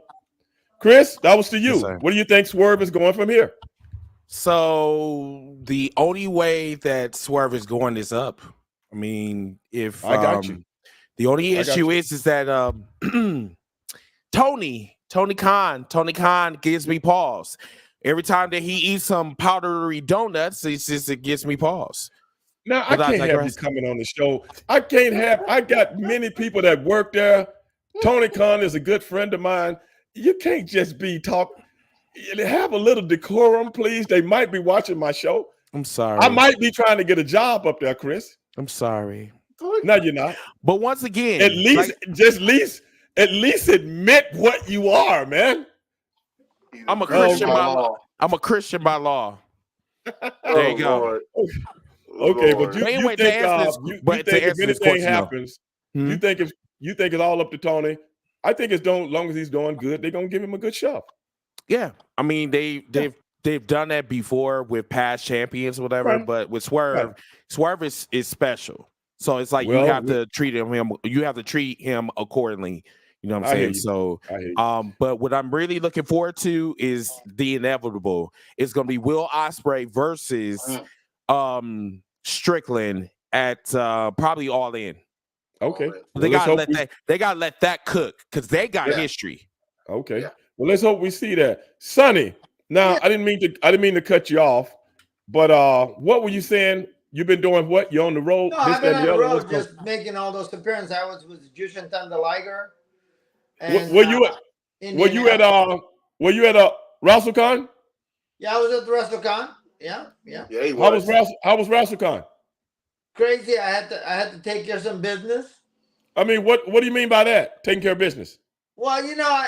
Chris, that was to you. Yes, what do you think Swerve is going from here? So the only way that Swerve is going is up. I mean, if I got you. The only issue is that Tony Khan gives me pause. Every time that he eats some powdery donuts, it gives me pause. Now, I can't have you coming on the show. I got many people that work there. Tony Khan is a good friend of mine. You can't just be talking. Have a little decorum, please. They might be watching my show. I'm sorry. I might be trying to get a job up there, Chris. I'm sorry. No, you're not. But once again, at least admit what you are, man. I'm a Christian by law. I'm a Christian by law. There you go. Okay, but you think if anything happens, no. you think it's all up to Tony? I think as long as he's doing good, they're gonna give him a good shove. Yeah, I mean they've done that before with past champions, whatever. Right. But with Swerve, Swerve is special. So it's like you have to treat him. You have to treat him accordingly. You know what I'm saying? So, but what I'm really looking forward to is the inevitable. It's going to be Will Ospreay versus Strickland at probably All In. Okay, they gotta let that cook because they got history. Okay, well let's hope we see that. Sonny, now I didn't mean to cut you off, but what were you saying? You've been doing what? You're on the road? No, I've been on the road just making all those appearances. I was with Jushin Thunder Liger. Were you at WrestleCon? Yeah, I was at the WrestleCon. Yeah. How was WrestleCon? Crazy. I had to take care of some business. I mean, what do you mean by that? Taking care of business? Well, you know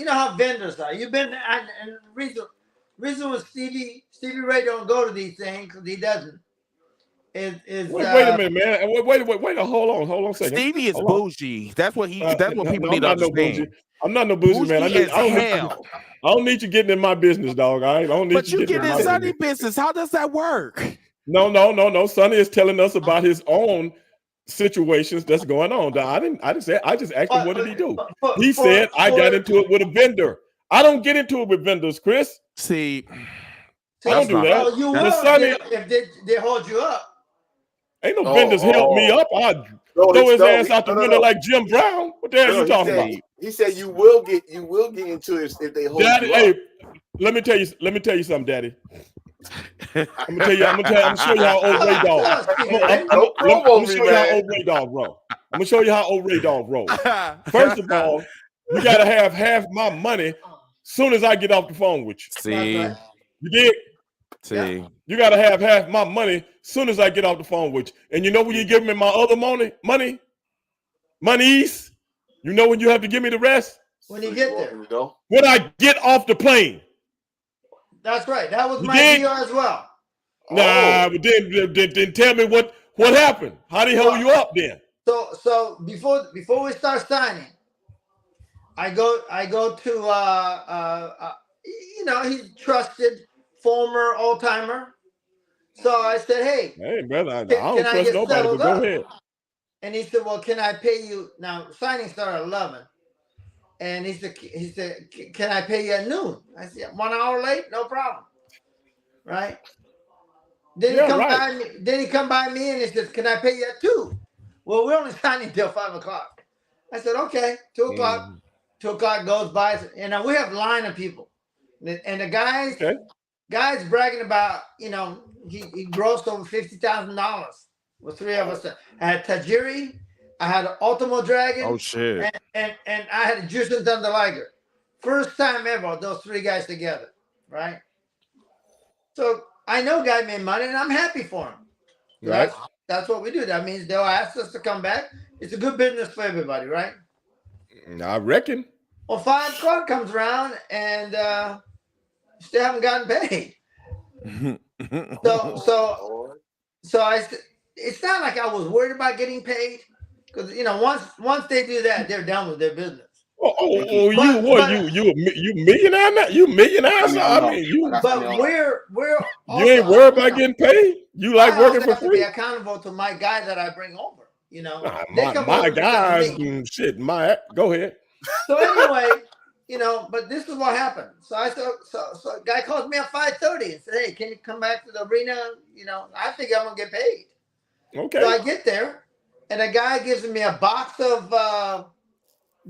how vendors are. You've been and reason was Stevie Ray don't go to these things because he doesn't. Wait a minute, man. Wait. Hold on a second. Stevie is Hold on. bougie. That's what That's what people I'm need to not no understand. bougie. I'm not no bougie, man. Bougie as hell. I don't need you getting in my business, dog. All right. I don't need But you getting get in in my Sonny business. business. How does that work? No. Sonny is telling us about his own situations that's going on. I didn't say. I just asked him what did he do. He said I got into it with a vendor. I don't get into it with vendors, Chris. See, I don't do that. Well, you will Sonny, if they hold you up. Ain't no vendors help me up. I throw his ass out the window like Jim Brown. What the hell you talking about? He said you will get into it if they hold Daddy, you hey, up. let me tell you something, Daddy. I'm gonna show you how old Ray Dog. I'm gonna show you how old Ray Dog roll. I'm gonna show you how old Ray Dog roll. First of all, you gotta have half my money soon as I get off the phone with you. See, you did. See, you gotta have half my money soon as I get off the phone with you. And you know when you give me my other monies. You know when you have to give me the rest. When you get there. When I get off the plane. That's right. That was my deal as well. Nah, but then tell me what happened. How they hold you up then? So before we start signing, I go to he's trusted former old timer. So I said, hey brother, I don't trust nobody, but go ahead. And he said, well, can I pay you now? Signing started at 11. And he said, can I pay you at noon? I said, 1 hour late, no problem. Right? Then he come by me and he says, can I pay you at 2? Well, we're only signing until 5 o'clock. I said, okay, 2 o'clock. 2 o'clock goes by, and we have a line of people. And the guys bragging about, he grossed over $50,000 with 3 of us. I had Tajiri, I had an Ultimo Dragon. Oh shit! And I had a Jushin Thunder Liger. First time ever, those 3 guys together, right? So I know guy made money, and I'm happy for him. Right. That's what we do. That means they'll ask us to come back. It's a good business for everybody, right? I reckon. Well, 5 o'clock comes around, and still haven't gotten paid. So I said, it's not like I was worried about getting paid, because once they do that, they're done with their business. You millionaire now? You millionaire? But we're you ain't worried about getting paid. You like working for free. To be accountable to my guy that I bring over. My guys, shit. Go ahead. So anyway, but this is what happened. So I said, so a guy calls me at 5:30 and said, hey, can you come back to the arena? I think I'm gonna get paid. Okay. So I get there, and a guy gives me a box of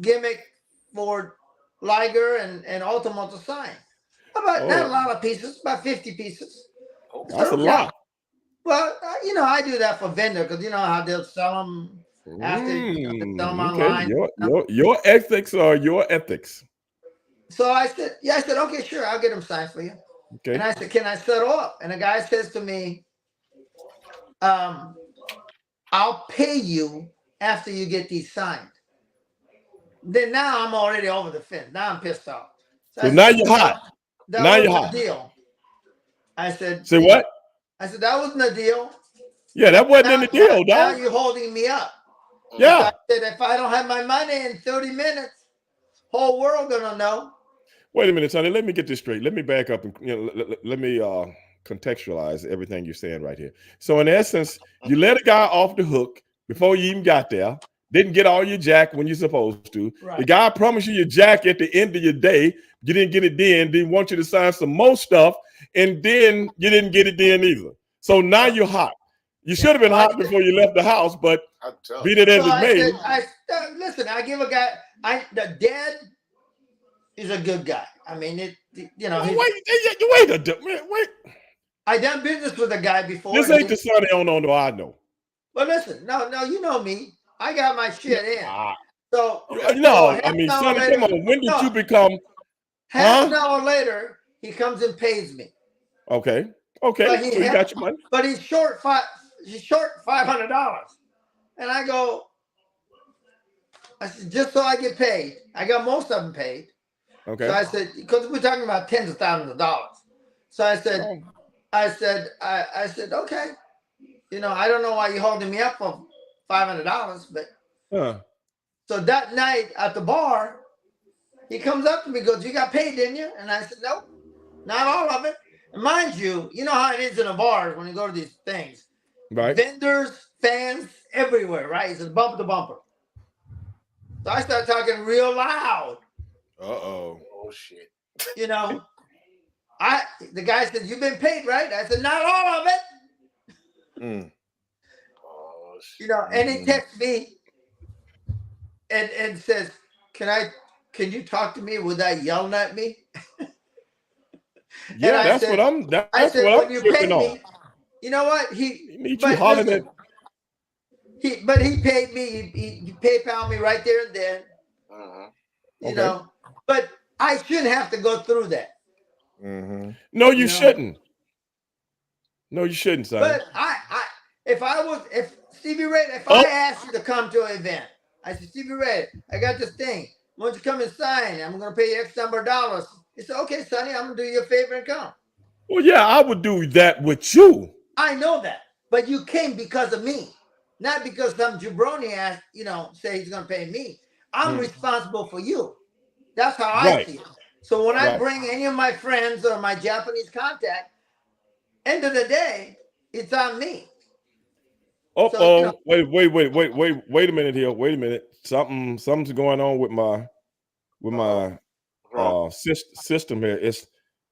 gimmick for Liger and Ultimo to sign. Not a lot of pieces, about 50 pieces. That's a lot. Well, I do that for vendor, because you know how they'll sell them after they sell them online. Your ethics are your ethics. So I said, okay, sure, I'll get them signed for you. Okay. And I said, can I settle up? And the guy says to me, I'll pay you after you get these signed. Then now I'm already over the fence. Now I'm pissed off. So now you're hot. Now you're hot. Deal. I said. Say what? I said that wasn't a deal. Yeah, that wasn't in the deal, dog. Now you're holding me up. Yeah. I said if I don't have my money in 30 minutes, whole world gonna know. Wait a minute, Sonny. Let me get this straight. Let me back up and let me contextualize everything you're saying right here. So in essence, you let a guy off the hook before you even got there. Didn't get all your jack when you're supposed to. Right. The guy promised you your jack at the end of your day. You didn't get it then. Didn't want you to sign some more stuff, and then you didn't get it then either. So now you're hot. You should have been hot before you left the house, but be that as it may. Listen, I give a guy. The dad is a good guy. I mean, Wait. I done business with a guy before. This ain't the Sonny no, I know. But listen, no, you know me. I got my shit in. So I mean, Sonny, come on. When did you become? Half an hour later, he comes and pays me. Okay. So he got your money. But he's short $500. And I said, just so I get paid. I got most of them paid. Okay. So I said, because we're talking about tens of thousands of dollars. So I said, okay. You know, I don't know why you're holding me up for $500, but so that night at the bar, he comes up to me, goes, "You got paid, didn't you?" And I said, "Nope, not all of it." And mind you, you know how it is in the bars when you go to these things. Right. Vendors, fans, everywhere, right? It's bumper to bumper. So I start talking real loud. Oh shit. You know, the guy said, "You've been paid, right?" I said, "Not all of it." Oh shit. You know, and he texts me and says, "Can you talk to me without yelling at me?" Yeah, that's what I'm. That's what I'm tripping on. You know what? He paid me. He PayPal me right there and then. You know, but I shouldn't have to go through that. No, you shouldn't. No, you shouldn't, son. But if Stevie Ray, if I asked you to come to an event, I said, "Stevie Ray, I got this thing. Why don't you come and sign? I'm going to pay you X number of dollars." He said, "Okay, Sonny, I'm going to do you a favor and come." Well, yeah, I would do that with you. I know that, but you came because of me, not because some jabroni asked, say he's going to pay me. I'm responsible for you. That's how I see it. So when I bring any of my friends or my Japanese contact, end of the day, it's on me. So, wait a minute here. Wait a minute. Something's going on with my system here. It's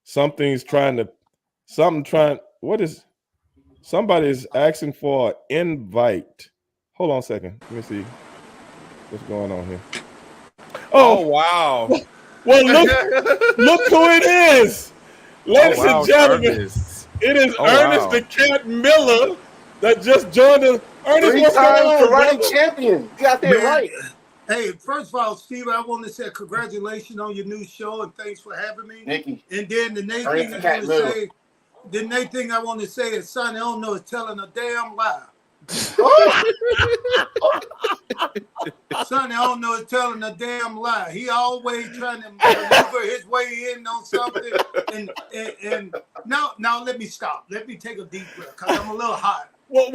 somebody's asking for an invite. Hold on a second. Let me see what's going on here. Oh wow. Well, look who it is. Ladies and gentlemen, it is Ernest the Cat Miller that just joined us. Ernest, what's going on, karate champion. You got that right. Hey, first of all, Steve, I want to say congratulations on your new show and thanks for having me. Thank you. And then the next thing I want to say is, son, I don't know is telling a damn lie. Sonny, I don't know, is telling a damn lie. He always trying to maneuver his way in on something. And now let me stop. Let me take a deep breath because I'm a little hot. Wait.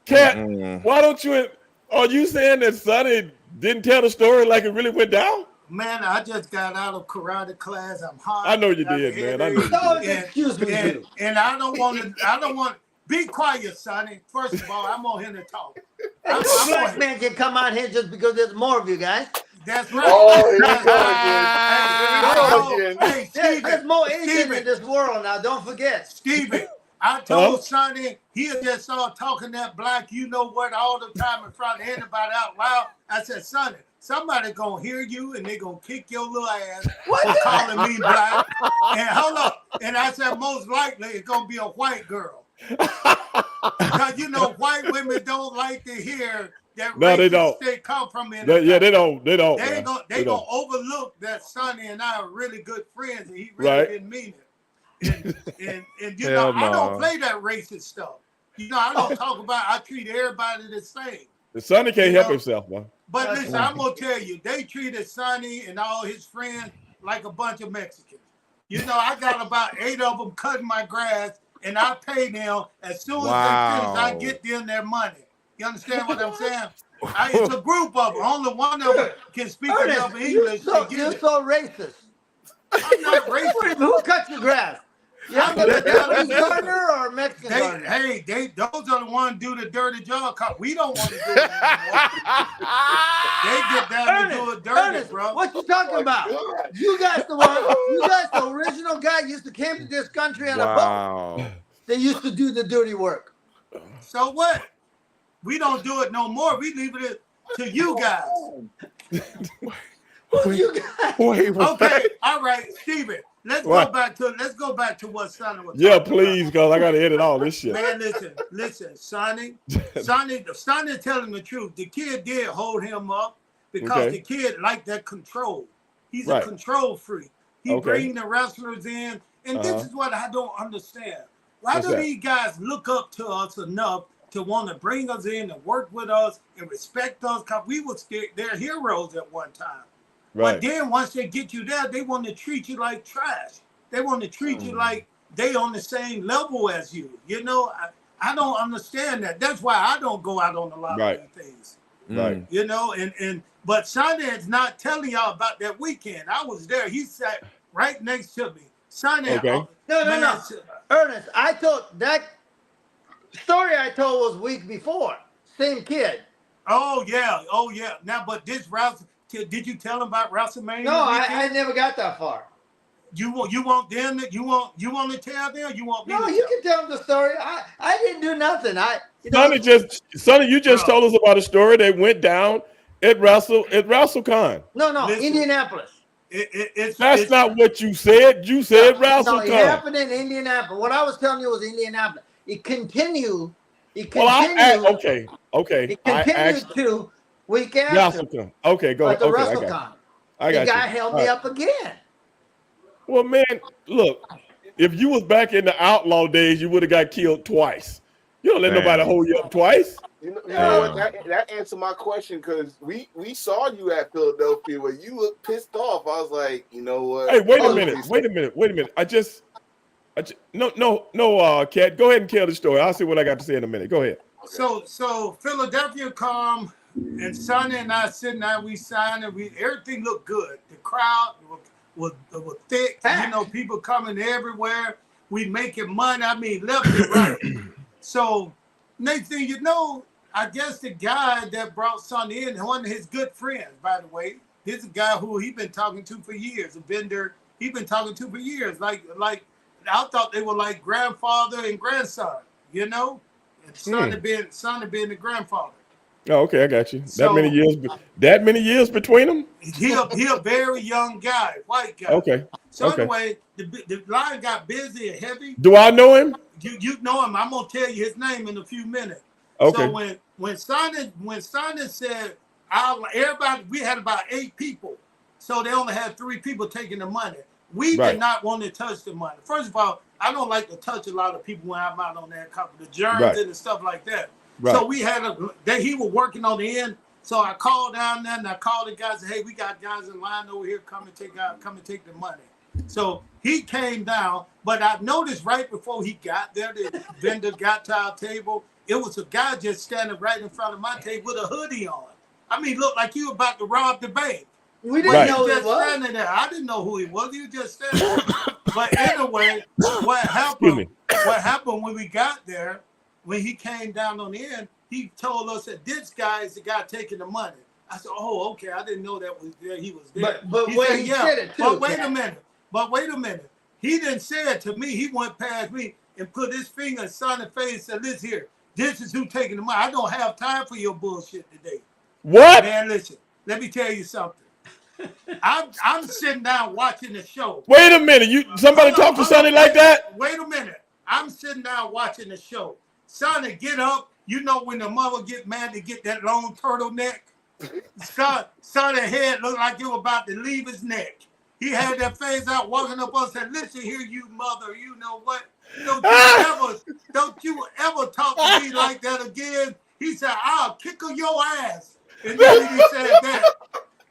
Cat, why don't you? Are you saying that Sonny didn't tell the story like it really went down? Man, I just got out of karate class. I'm hot. I know you did, man. I know. Excuse me. And I don't want. Be quiet, Sonny. First of all, I'm on here to talk. Black man can come out here just because there's more of you guys. That's right. Hey, there's more Asian in this world now. Don't forget. Steven, I told Sonny he'll just start talking that black, you know what, all the time in front of anybody out loud. I said, Sonny, somebody gonna hear you and they gonna kick your little ass for calling me black. And hold up. And I said, most likely it's gonna be a white girl. Because white women don't like to hear that they don't. They come from they don't. They gonna overlook that Sonny and I are really good friends, and he really didn't mean it. And I don't play that racist stuff. I don't talk about. I treat everybody the same. The Sonny can't help himself, man. But listen, I'm gonna tell you, they treated Sonny and all his friends like a bunch of Mexicans. I got about 8 of them cutting my grass. And I pay them as soon as they finish, I get them their money. You understand what I'm saying? It's a group of them. Only one of them can speak enough English to get You're so racist. I'm not racist. Who cut your grass? Yeah, the Japanese gardener or Mexican gardener? Those are the ones do the dirty job. We don't want to do it anymore. They get down to do it dirty, bro. What you talking about? You guys the original guy used to came to this country on a boat. They used to do the dirty work. So what? We don't do it no more. We leave it to you guys. You guys? Okay, all right, Steven. Let's go back to what Sonny was. Yeah, please, because I gotta edit all this shit. Man, listen, Sonny telling the truth. The kid did hold him up because the kid liked that control. He's a control freak. He bring the wrestlers in, and this is what I don't understand. Why do these guys look up to us enough to want to bring us in and work with us and respect us? Because we were their heroes at one time. Right. But then once they get you there, they want to treat you like trash. They want to treat you like they on the same level as you. You know, I don't understand that. That's why I don't go out on a lot of these things. Right. You know, but Sonny is not telling y'all about that weekend. I was there. He sat right next to me. Sonny. Okay. No. Ernest, I told that story I told was week before. Same kid. Oh yeah. Now, but this did you tell him about WrestleMania? No, I never got that far. You want them to you want to tell them? You want me No, to you can tell them the story. I didn't do nothing. Sonny, you just told us about a story that went down at WrestleCon. No, Listen, Indianapolis. That's not what you said. You said WrestleCon. No, it happened in Indianapolis. What I was telling you was Indianapolis. It continued. Okay. It continued to week after. WrestleCon. Okay, go ahead. The Okay, WrestleCon. I got the guy you. held me up again. Well, man, look, if you was back in the outlaw days, you would have got killed twice. You don't let nobody hold you up twice. You know what? That answered my question, because we saw you at Philadelphia where you looked pissed off. I was like, you know what? Hey, wait a minute. No, Cat, go ahead and tell the story. I'll see what I got to say in a minute. Go ahead. So Philadelphia come, and Sonny and I sitting there, we signed, and everything looked good. The crowd was thick. You know, people coming everywhere. We making money. I mean, left and right. So next thing you know, I guess the guy that brought Sonny in, one of his good friends, by the way, this is a guy who he been talking to for years, a vendor he been talking to for years. Like I thought they were like grandfather and grandson, you know? And Sonny being the grandfather. Oh, okay, I got you. So, that many years between them? He a very young guy, white guy. Okay. So anyway, the line got busy and heavy. Do I know him? You know him. I'm gonna tell you his name in a few minutes. Okay. So when Sonny said everybody, we had about 8 people, so they only had 3 people taking the money. We did not want to touch the money. First of all, I don't like to touch a lot of people when I'm out on that couple of germs and stuff like that. Right. So we had he was working on the end. So I called down there and I called the guys and said, hey, we got guys in line over here. Come and take the money. So he came down, but I noticed right before he got there, the vendor got to our table. It was a guy just standing right in front of my table with a hoodie on. I mean, looked like you were about to rob the bank. We didn't know he was standing there. I didn't know who he was. He was just standing there. But anyway, what happened when we got there, when he came down on the end, he told us that this guy is the guy taking the money. I said, oh, okay. I didn't know that was there. He was there. But he said it too. But wait a minute. He didn't say it to me. He went past me and put his finger in Sonny's face and said, listen here, this is who taking the money. I don't have time for your bullshit today. What? Man, listen, let me tell you something. I'm sitting down watching the show. Wait a minute. Somebody talk to Sonny like that? Wait a minute. I'm sitting down watching the show. Sonny, get up. You know when the mother get mad to get that long turtleneck? Sonny's head looked like it was about to leave his neck. He had that face out walking up and said, listen here, you mother, you know what? Don't you ever talk to me like that again. He said, I'll kick your ass. And then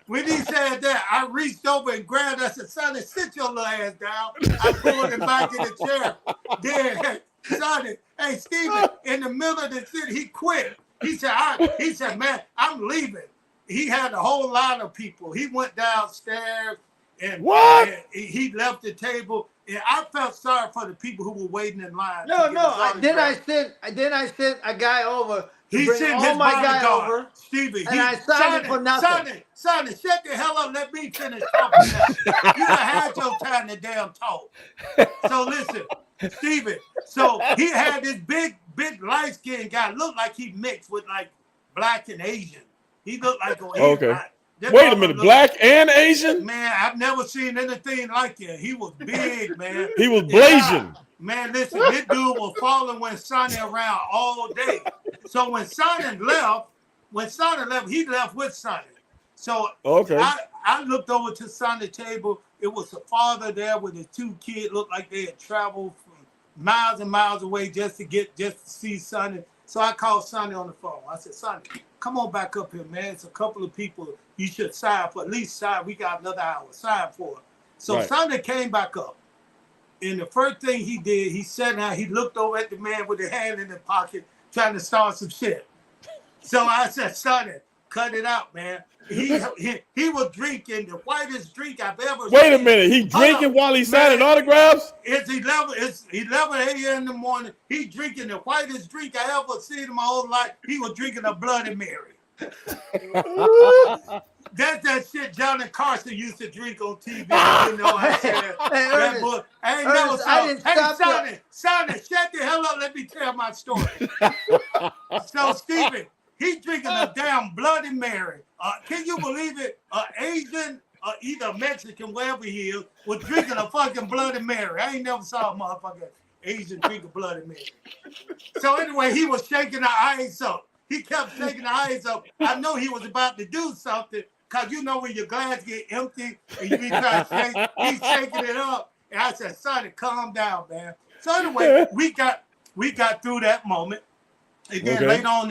when he said that, I reached over and grabbed. I said, Sonny, sit your little ass down. I pulled him back in the chair. Then, Sonny, hey, Steven, in the middle of the city, he quit. He said, man, I'm leaving. He had a whole lot of people. He went downstairs and he left the table. And I felt sorry for the people who were waiting in line. Then I sent a guy over. He sent his bodyguard, Stevie. And I signed it for nothing. Sonny, shut the hell up. Let me finish talking now. You done had your time to damn talk. So listen, Stevie. So he had this big light-skinned guy. Looked like he mixed with like black and Asian. He looked like an Asian. Wait a minute, black and Asian? Man, I've never seen anything like that. He was big, man. He was blazing. Man, listen, this dude was following when Sonny around all day. So when Sonny left, he left with Sonny. So I looked over to Sonny's table. It was a father there with his 2 kids. Looked like they had traveled from miles and miles away just to see Sonny. So I called Sonny on the phone. I said, Sonny, come on back up here, man. It's a couple of people you should sign for. At least sign. We got another hour. Sign for it. So Sonny came back up. And the first thing he did, he sat down, he looked over at the man with his hand in the pocket, trying to start some shit. So I said, Sonny, cut it out, man. He was drinking the whitest drink I've ever seen. Wait a minute, he drinking while he's signing autographs? It's 11 a.m. in the morning. He drinking the whitest drink I ever seen in my whole life. He was drinking a Bloody Mary. That's that shit Johnny Carson used to drink on TV. You know, I said, I ain't never saw. Hey, Sonny, shut the hell up. Let me tell my story. So, Stephen, he drinking a damn Bloody Mary. Can you believe it? Asian, either Mexican, wherever he is, was drinking a fucking Bloody Mary. I ain't never saw a motherfucking Asian drink a Bloody Mary. So anyway, he was shaking the ice up. He kept shaking the ice up. I know he was about to do something, because you know when your glass get empty and you be trying to shake, he's shaking it up. And I said, Sonny, calm down, man. So anyway, we got through that moment. And then later on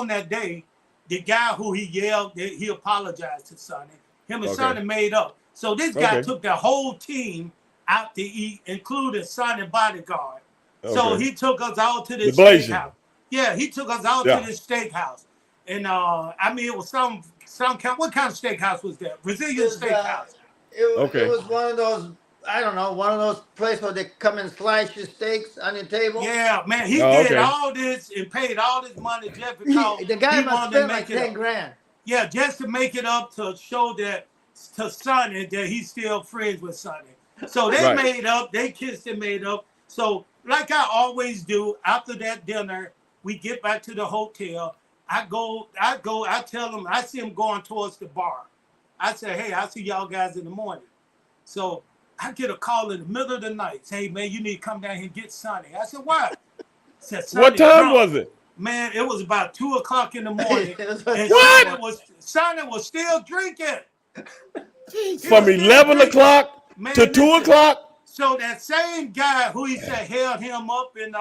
that day, the guy who he yelled, he apologized to Sonny. Him and Sonny made up. So this guy took the whole team out to eat, including Sonny bodyguard. So he took us out to this steakhouse. Yeah, he took us out to this steakhouse. And I mean, it was some kind. What kind of steakhouse was that? Brazilian steakhouse. It was one of those, I don't know, one of those places where they come and slice your steaks on your table. Yeah, man, he did all this and paid all this money just because the guy must spend like 10 grand. Yeah, just to make it up, to show that to Sonny that he's still friends with Sonny. So they made up, they kissed and made up. So like I always do, after that dinner, we get back to the hotel. I tell him, I see him going towards the bar. I say, hey, I'll see y'all guys in the morning. So I get a call in the middle of the night. Say, hey, man, you need to come down here and get Sonny. I said, why? Said, what time was it? Man, it was about 2 o'clock in the morning. And Sonny was still drinking. From 11 o'clock to 2 o'clock? So that same guy who he said held him up in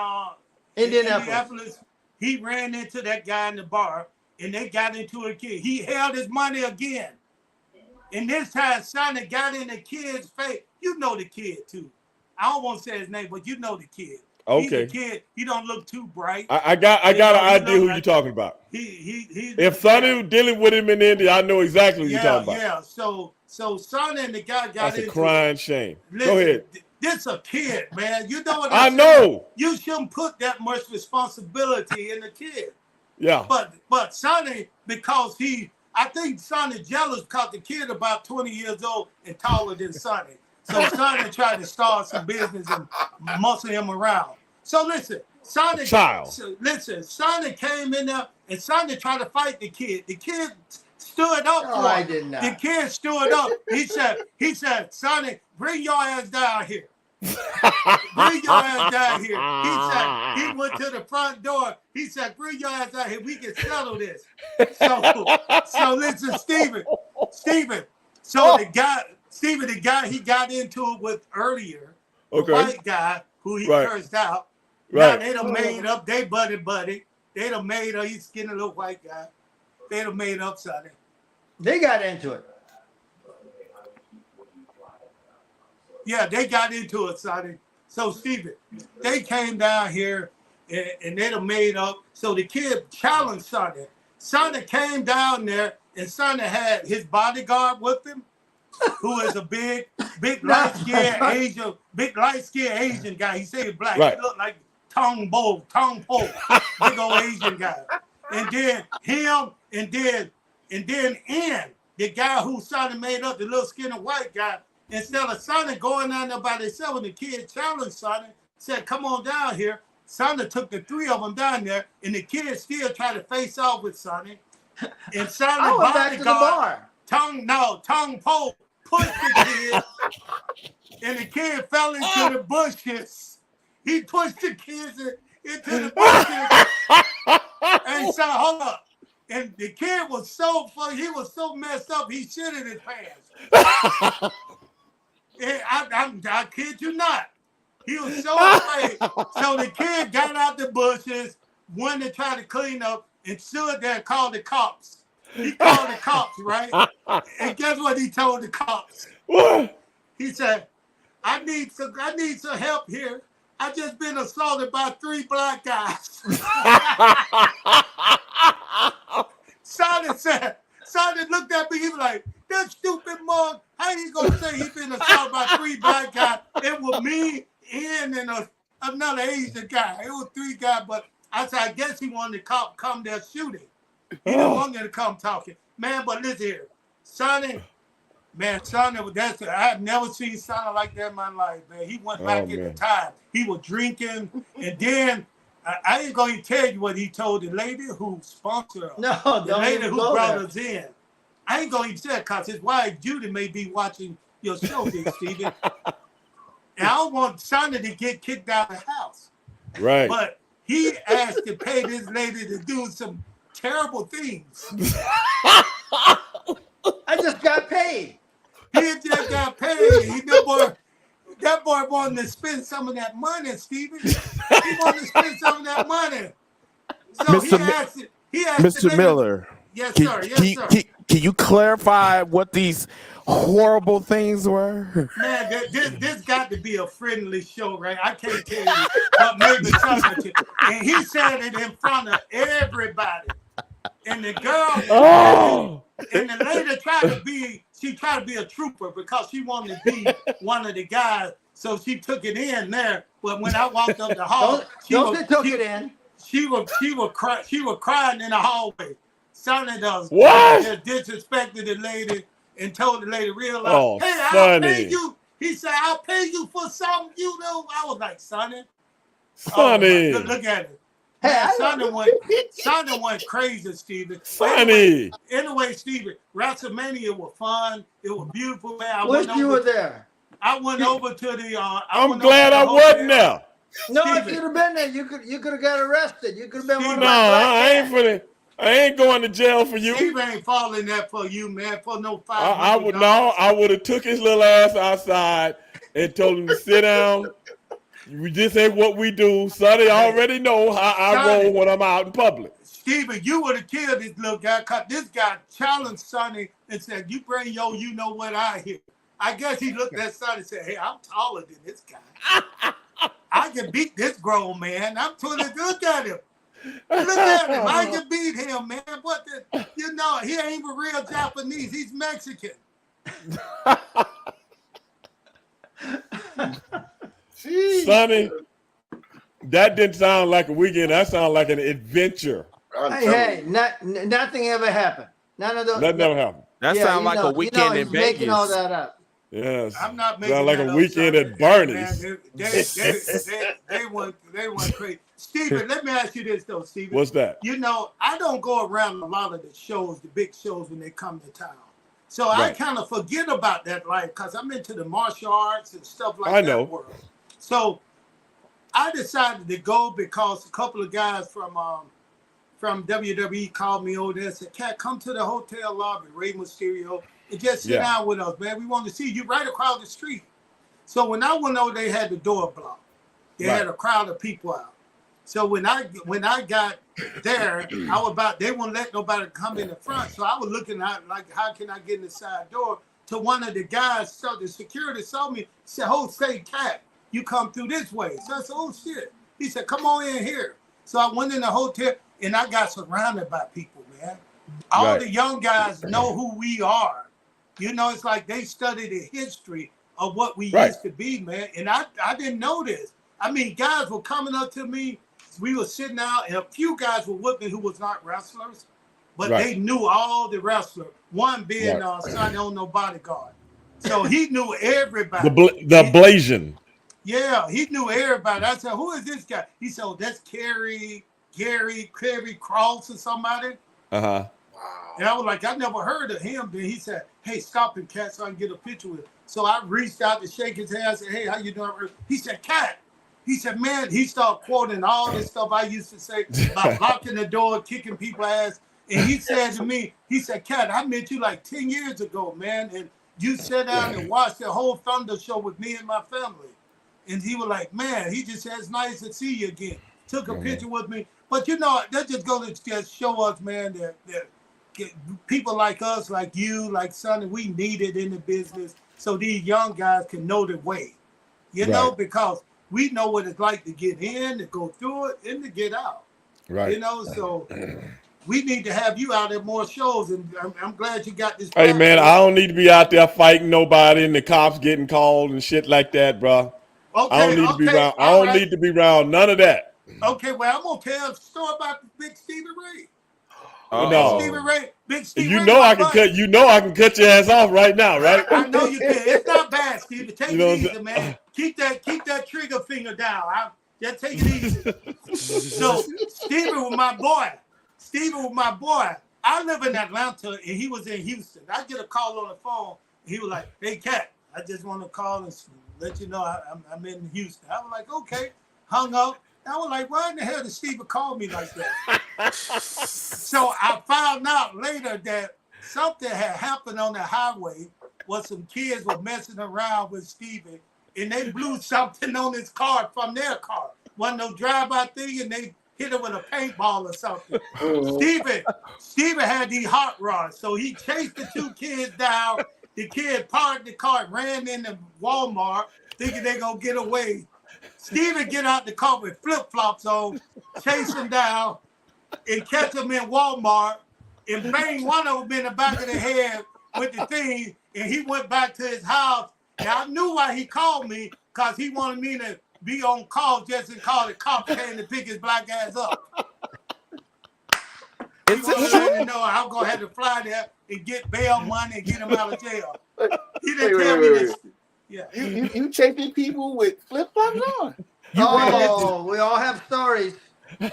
Indianapolis, he ran into that guy in the bar, and they got into it again. He held his money again. And this time, Sonny got in the kid's face. You know the kid, too. I don't want to say his name, but you know the kid. Okay. He's a kid. He don't look too bright. I got an idea who you're talking about. If Sonny dealing with him in India, I know exactly who you're talking about. Yeah, so Sonny and the guy got into it. That's a crying shame. Listen, go ahead. This a kid, man. You know what I know. You shouldn't put that much responsibility in the kid. Yeah. But Sonny, because I think Sonny jealous because the kid about 20 years old and taller than Sonny. So Sonny tried to start some business and muscle him around. So listen, Sonny came in there and Sonny tried to fight the kid. The kid stood up for him. I did not. The kid stood up. He said, Sonny, bring your ass down here. Bring your ass down here. He went to the front door. He said, bring your ass down here. We can settle this. So listen, Stephen. So the guy he got into it with earlier, the white guy who he cursed out. Now they done made up. They buddy. They done made up. He's getting a little white guy. They done made up something. They got into it. Yeah, they got into it, Sonny. So, Stephen, they came down here and they done made up. So the kid challenged Sonny. Sonny came down there and Sonny had his bodyguard with him, who is a big light-skinned Asian guy. He said black. He looked like Tong Po, big old Asian guy. And then him, and then N, the guy who Sonny made up, the little skinny white guy. Instead of Sonny going down there by themselves, and the kid challenged Sonny, said, come on down here. Sonny took the three of them down there, and the kid still tried to face off with Sonny. And Sonny bodyguard, Tong Po, pushed the kid, and the kid fell into the bushes. He pushed the kids into the bushes. And so, hold up. And the kid was so funny, he was so messed up, he shit in his pants. I kid you not. He was so afraid. So the kid got out the bushes, went to try to clean up, and stood there and called the cops. He called the cops, right? And guess what he told the cops? What? He said, I need some help here. I just been assaulted by 3 black guys. Sonny looked at me, he was like, that stupid mug, how you gonna say he been assaulted by 3 black guys? It was me, Ian, and another Asian guy. It was 3 guys, but I said, I guess he wanted to come there shooting. He didn't want me to come talking. Man, but listen here, Sonny, I've never seen Sonny like that in my life, man. He went back in the time. He was drinking, and then I ain't going to tell you what he told the lady who sponsored us. No, the lady who brought us in. I ain't going to tell because his wife, Judy, may be watching your show, Big Steven. And I don't want Sonny to get kicked out of the house. Right. But he asked to pay this lady to do some terrible things. I just got paid. He just got paid. That boy wanted to spend some of that money, Steven. He wanted to spend some of that money. So Mr. Miller. Yes, sir. Yes, sir. Can you clarify what these horrible things were? Man, this got to be a friendly show, right? I can't tell you, but maybe something. And he said it in front of everybody. And the girl, and the lady tried to be a trooper because she wanted to be one of the guys. So she took it in there. But when I walked up the hall, she was crying in the hallway. Sonny just disrespected the lady and told the lady real loud, hey, I'll pay you. He said, I'll pay you for something, you know. I was like, Sonny. Look at it. Hey, Sonny went crazy, Steven. Sonny. Anyway, Steven, WrestleMania was fun. It was beautiful, man. I were there. I went over to the. I'm glad I wasn't there. No, if you'd have been there, you could have got arrested. You could have been one of my I ain't going to jail for you. Steve ain't falling that for you, man. For no $500. I would have took his little ass outside and told him to sit down. This ain't what we do. Sonny already know how I roll when I'm out in public. Steven, you would have killed this little guy because this guy challenged Sonny and said, you bring your you know what I hear. I guess he looked at Sonny and said, hey, I'm taller than this guy. I can beat this grown man. I'm 20. Look at him. Look at him. I can beat him, man. What he ain't even real Japanese. He's Mexican. Sonny, that didn't sound like a weekend. That sounded like an adventure. Hey, nothing ever happened. None of those. Nothing ever happened. That sounds like a weekend in Vegas. Making all that up. Yes, I'm not making sound like a weekend at Barney's. They went crazy. Steven, let me ask you this though, Steven. What's that? I don't go around a lot of the shows, the big shows when they come to town. So I kind of forget about that life because I'm into the martial arts and stuff like that. I know. World. So I decided to go because a couple of guys from WWE called me over there and said, Cat, come to the hotel lobby, Rey Mysterio, and just sit down with us, man. We want to see you right across the street. So when I went over, they had the door blocked. They had a crowd of people out. So when I got there, they wouldn't let nobody come in the front. So I was looking at like, how can I get in the side door? To one of the guys, so the security saw me, said, "Oh, say, Cat, you come through this way." So I said, "Oh shit." He said, "Come on in here." So I went in the hotel and I got surrounded by people, man. All the young guys know who we are. It's like they study the history of what we used to be, man. And I didn't know this. I mean, guys were coming up to me. We were sitting out, and a few guys were with me who was not wrestlers, but they knew all the wrestlers. One being Sonny on No Bodyguard. So he knew everybody. The Blasian. Yeah, he knew everybody. I said, "Who is this guy?" He said, "Oh, that's Gary Cross or somebody." Uh-huh. Wow. And I was like, I never heard of him. Then he said, "Hey, stop him, Cat, so I can get a picture with him." So I reached out to shake his hand. I said, "Hey, how you doing?" He said, "Cat." He said, "Man," he started quoting all this stuff I used to say about locking the door, kicking people's ass. And he said to me, he said, "Cat, I met you like 10 years ago, man. And you sat down and watched the whole Thunder show with me and my family." And he was like, "Man," he just said, "It's nice to see you again." Took a picture with me. But that just goes to just show us, man, that people like us, like you, like Sonny, we need it in the business so these young guys can know the way. you know, because we know what it's like to get in, to go through it, and to get out. Right. You know, so we need to have you out at more shows, and I'm glad you got this. Hey, man, I don't need to be out there fighting nobody and the cops getting called and shit like that, bro. Okay, I don't need to be around. I don't need to be around none of that. Okay, well, I'm gonna tell a story about the big Stevie Ray. No, Stevie Ray, big Stevie you Ray, know I can cut. You know I can cut your ass off right now, right? I know you can. It's not bad, Stevie. Take it easy, man. Keep that trigger finger down. Just take it easy. So Stevie was my boy. Stevie was my boy. I live in Atlanta and he was in Houston. I get a call on the phone. And he was like, "Hey, Cat, I just want to call and let you know I'm in Houston." I was like, "Okay." Hung up. I was like, "Why in the hell did Stevie call me like that?" So I found out later that something had happened on the highway where some kids were messing around with Stevie and they blew something on his car from their car. Wasn't no drive-by thing, and they hit him with a paintball or something. Stevie had these hot rods, so he chased the two kids down. The kid parked the car, ran into Walmart, thinking they're gonna get away. Stevie get out the car with flip-flops on, chase him down, and catch him in Walmart, and bang one of them in the back of the head with the thing, and he went back to his house. And I knew why he called me, because he wanted me to be on call just in case the cops came to pick his black ass up. He wanted me to know I'm going to have to fly there and get bail money and get him out of jail. He didn't tell me this. Yeah. You chasing people with flip-flops on? Oh, we all have stories.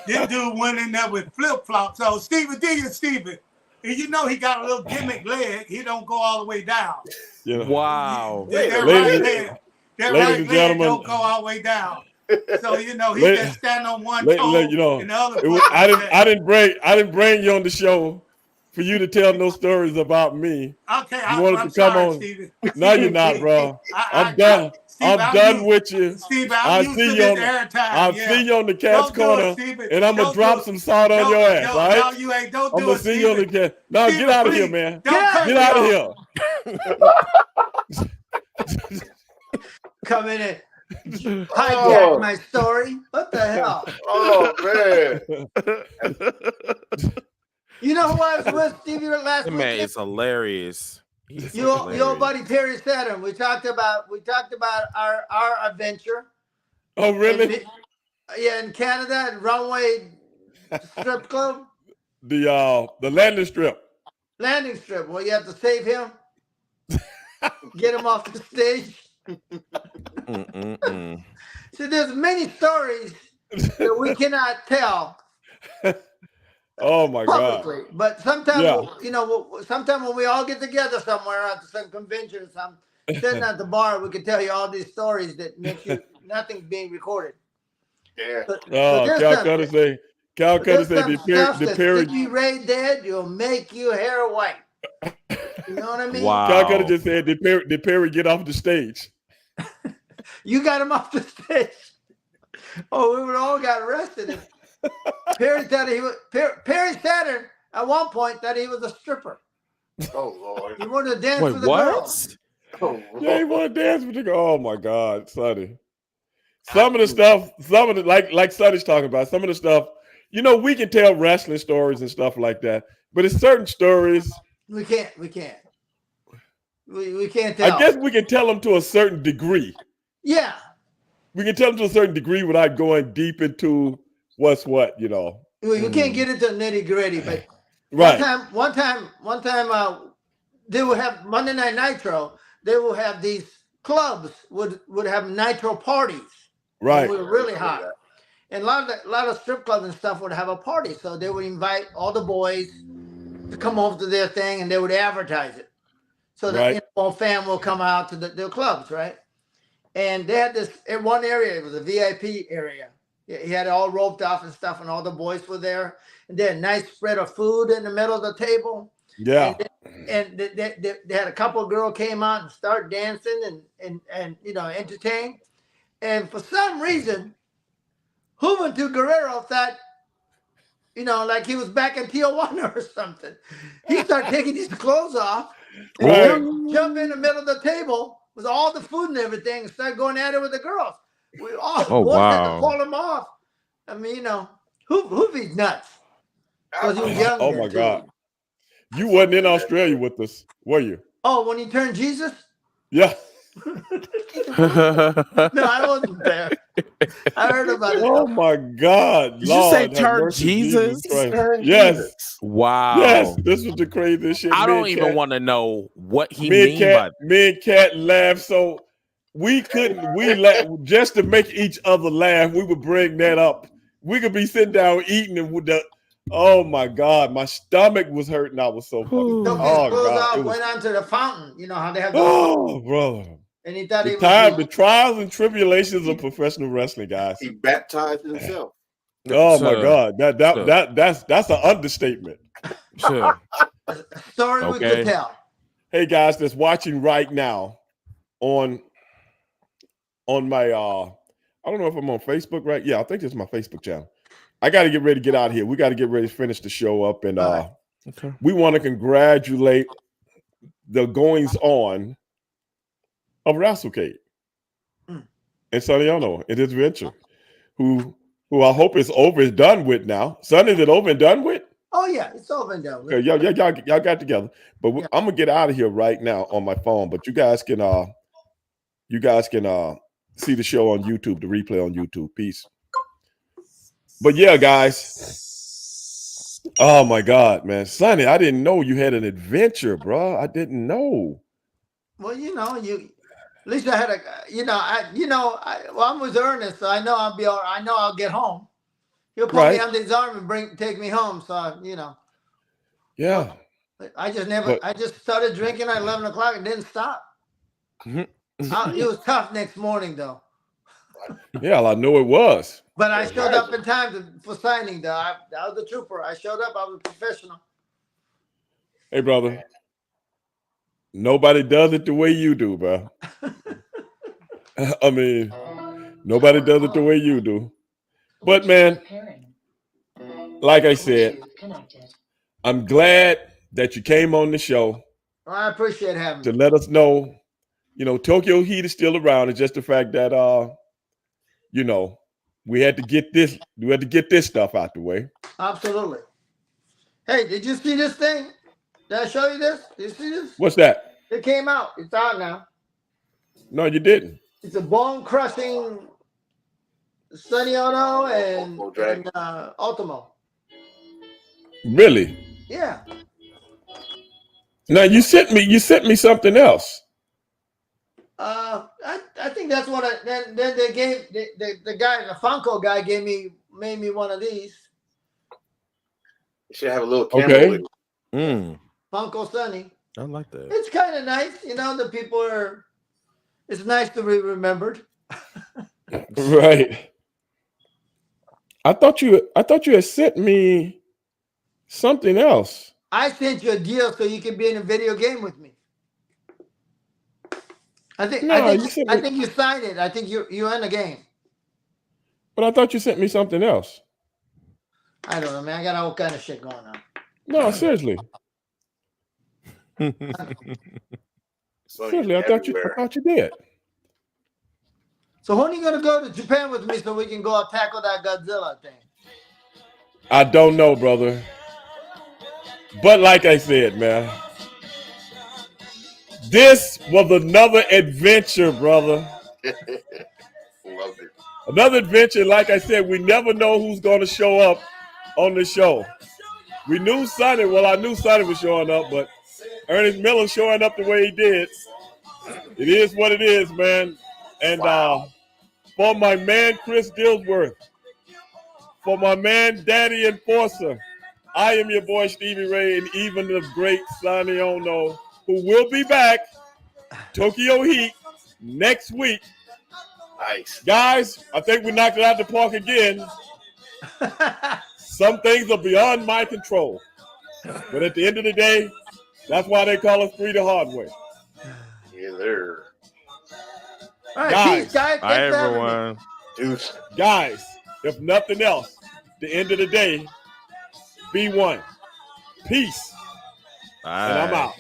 This dude went in there with flip-flops. So Stevie D is Stevie. And you know he got a little gimmick leg. He don't go all the way down. Yeah. Wow. That right leg don't go all the way down. So you know he just stand on one toe. You know, and the other I didn't bring you on the show for you to tell no stories about me. Okay, I'm sorry, Stevie. No, you're not, bro. I'm done. I'm done with you. Steve, I'll see you on the Cat's Corner, and I'm gonna drop some salt on your ass, right? No, you ain't. Don't do it. I'm gonna see you on the Cat. No, get out of here, man. Get out of here. Come in and hijack my story. What the hell? Oh man. You know who I was with, Stevie, last week? Man, it's hilarious. Your buddy Perry Saturn. We talked about our adventure. Oh, really? In Canada at Runway Strip Club. The landing strip. Landing strip. Well, you have to save him. Get him off the stage. So there's many stories that we cannot tell. Oh my publicly. God! But sometimes, sometimes when we all get together somewhere at some convention or something, sitting at the bar, we can tell you all these stories that make you nothing being recorded. Yeah. Cal Cutter say, the Perry. If you Ray dead, you'll make you hair white. You know what I mean? Wow. Cal Cutter just said, did Perry get off the stage? You got him off the stage. Oh, we would all got arrested. Perry thought Perry Saturn at one point thought he was a stripper. Oh Lord! He wanted to dance with the girls. Oh, yeah, he wanted to dance with the girl. Oh my God, Sonny! Some of the like Sonny's talking about. Some of the stuff, we can tell wrestling stories and stuff like that, but it's certain stories we can't. We can't tell. I guess we can tell them to a certain degree. Yeah, we can tell them to a certain degree without going deep into what's what, Well, you can't get into nitty gritty, but right. One time, they would have Monday Night Nitro. They will have these clubs would have nitro parties. Right. We were really hot, and a lot of strip clubs and stuff would have a party. So they would invite all the boys to come over to their thing, and they would advertise it. So that more fan will come out to their clubs, right? And they had this in one area. It was a VIP area. He had it all roped off and stuff, and all the boys were there. And they had a nice spread of food in the middle of the table. Yeah. And they had a couple of girls came out and started dancing and entertain. And for some reason, Juventud Guerrero thought, like he was back in Tijuana or something. He started taking his clothes off and jump in the middle of the table with all the food and everything and started going at it with the girls. We all Oh, boys had to wow. call him off. I mean, Hoovie's nuts. Because he was young. Oh then, my too. God. You wasn't in Australia with us, were you? Oh, when he turned Jesus? Yeah. No, I wasn't there. I heard about it. Oh my God. Did you say Lord, have turn mercy, Jesus? Christ. Turn Yes. Jesus. Wow. Yes. This was the craziest shit. I Me don't and even Kat- want to know what he me and mean by Kat, me and Kat laughed so we couldn't. We laugh just to make each other laugh. We would bring that up. We could be sitting down eating and with the. Oh my God, my stomach was hurting. I was so fucking. Took his Oh clothes God, off, it was. went onto the fountain. You know how they have the Oh brother, and he thought he the was trials and tribulations of professional wrestling, guys. He baptized himself. Oh my Sure. God, that's an understatement. Sure. a story we Okay. could tell. Hey guys, that's watching right now on my I don't know if I'm on Facebook, right? Yeah, I think it's my Facebook channel. I got to get ready to get out of here. We got to get ready to finish the show up, and Right. Okay. we want to congratulate the goings on of WrestleCade and Sonny Ono in his venture, who I hope is over, is done with now. Sonny, is it over and done with? Oh yeah, it's over and done with. Okay, y'all got together, but Yeah. I'm gonna get out of here right now on my phone. But you guys can see the show on YouTube, the replay on YouTube. Peace. But yeah, guys. Oh my God, man, Sonny, I didn't know you had an adventure, bro. I didn't know. Well, at least I had I'm with Ernest, so I know I'll be all right. I know I'll get home. He'll put Right. me under his arm and take me home. So Yeah. I just started drinking at 11 o'clock and didn't stop. It was tough next morning though. Yeah, I know it was. But I showed up in time for signing though. I was the trooper. I showed up. I was a professional. Hey, brother. Nobody does it the way you do, bro. I mean, nobody does it the way you do. But man, like I said, I'm glad that you came on the show Well, I appreciate having to me. let us know, Tokyo Heat is still around. It's just the fact that we had to get this stuff out the way. Absolutely. Hey, did you see this thing? Did I show you this? Did you see this? What's that? It came out. It's out now. No, you didn't. It's a bone crushing Sonny Ono and Ultimo. Really? Yeah. Now you sent me something else. I think that's what then they gave the guy, the Funko guy made me one of these. You should have a little camera Okay. with it. Funko Sonny. I like that. It's kind of nice, the people it's nice to be remembered. Right. I thought you had sent me something else. I sent you a deal so you can be in a video game with me. I think you signed it. I think you're in a game. But I thought you sent me something else. I don't know, man. I got all kind of shit going on. No, seriously. So Seriously, I thought you did. So when are you gonna go to Japan with me so we can go tackle that Godzilla thing? I don't know, brother. But like I said, man, this was another adventure, brother. Loved it. Another adventure. Like I said, we never know who's going to show up on the show. We knew Sonny. Well, I knew Sonny was showing up, but Ernest Miller showing up the way he did. It is what it is, man. And for my man Chris Dillsworth, for my man Daddy Enforcer, I am your boy Stevie Ray, and even the great Sonny Ono, who will be back, Tokyo Heat, next week. Nice. Guys, I think we knocked it out the park again. Some things are beyond my control. But at the end of the day, that's why they call us Three the Hard Way. Yeah, there. All right, Guys. peace, guys. Hi, Thanks for having me. everyone. Deuce. Guys, if nothing else, the end of the day, be one. Peace. Bye. And I'm out.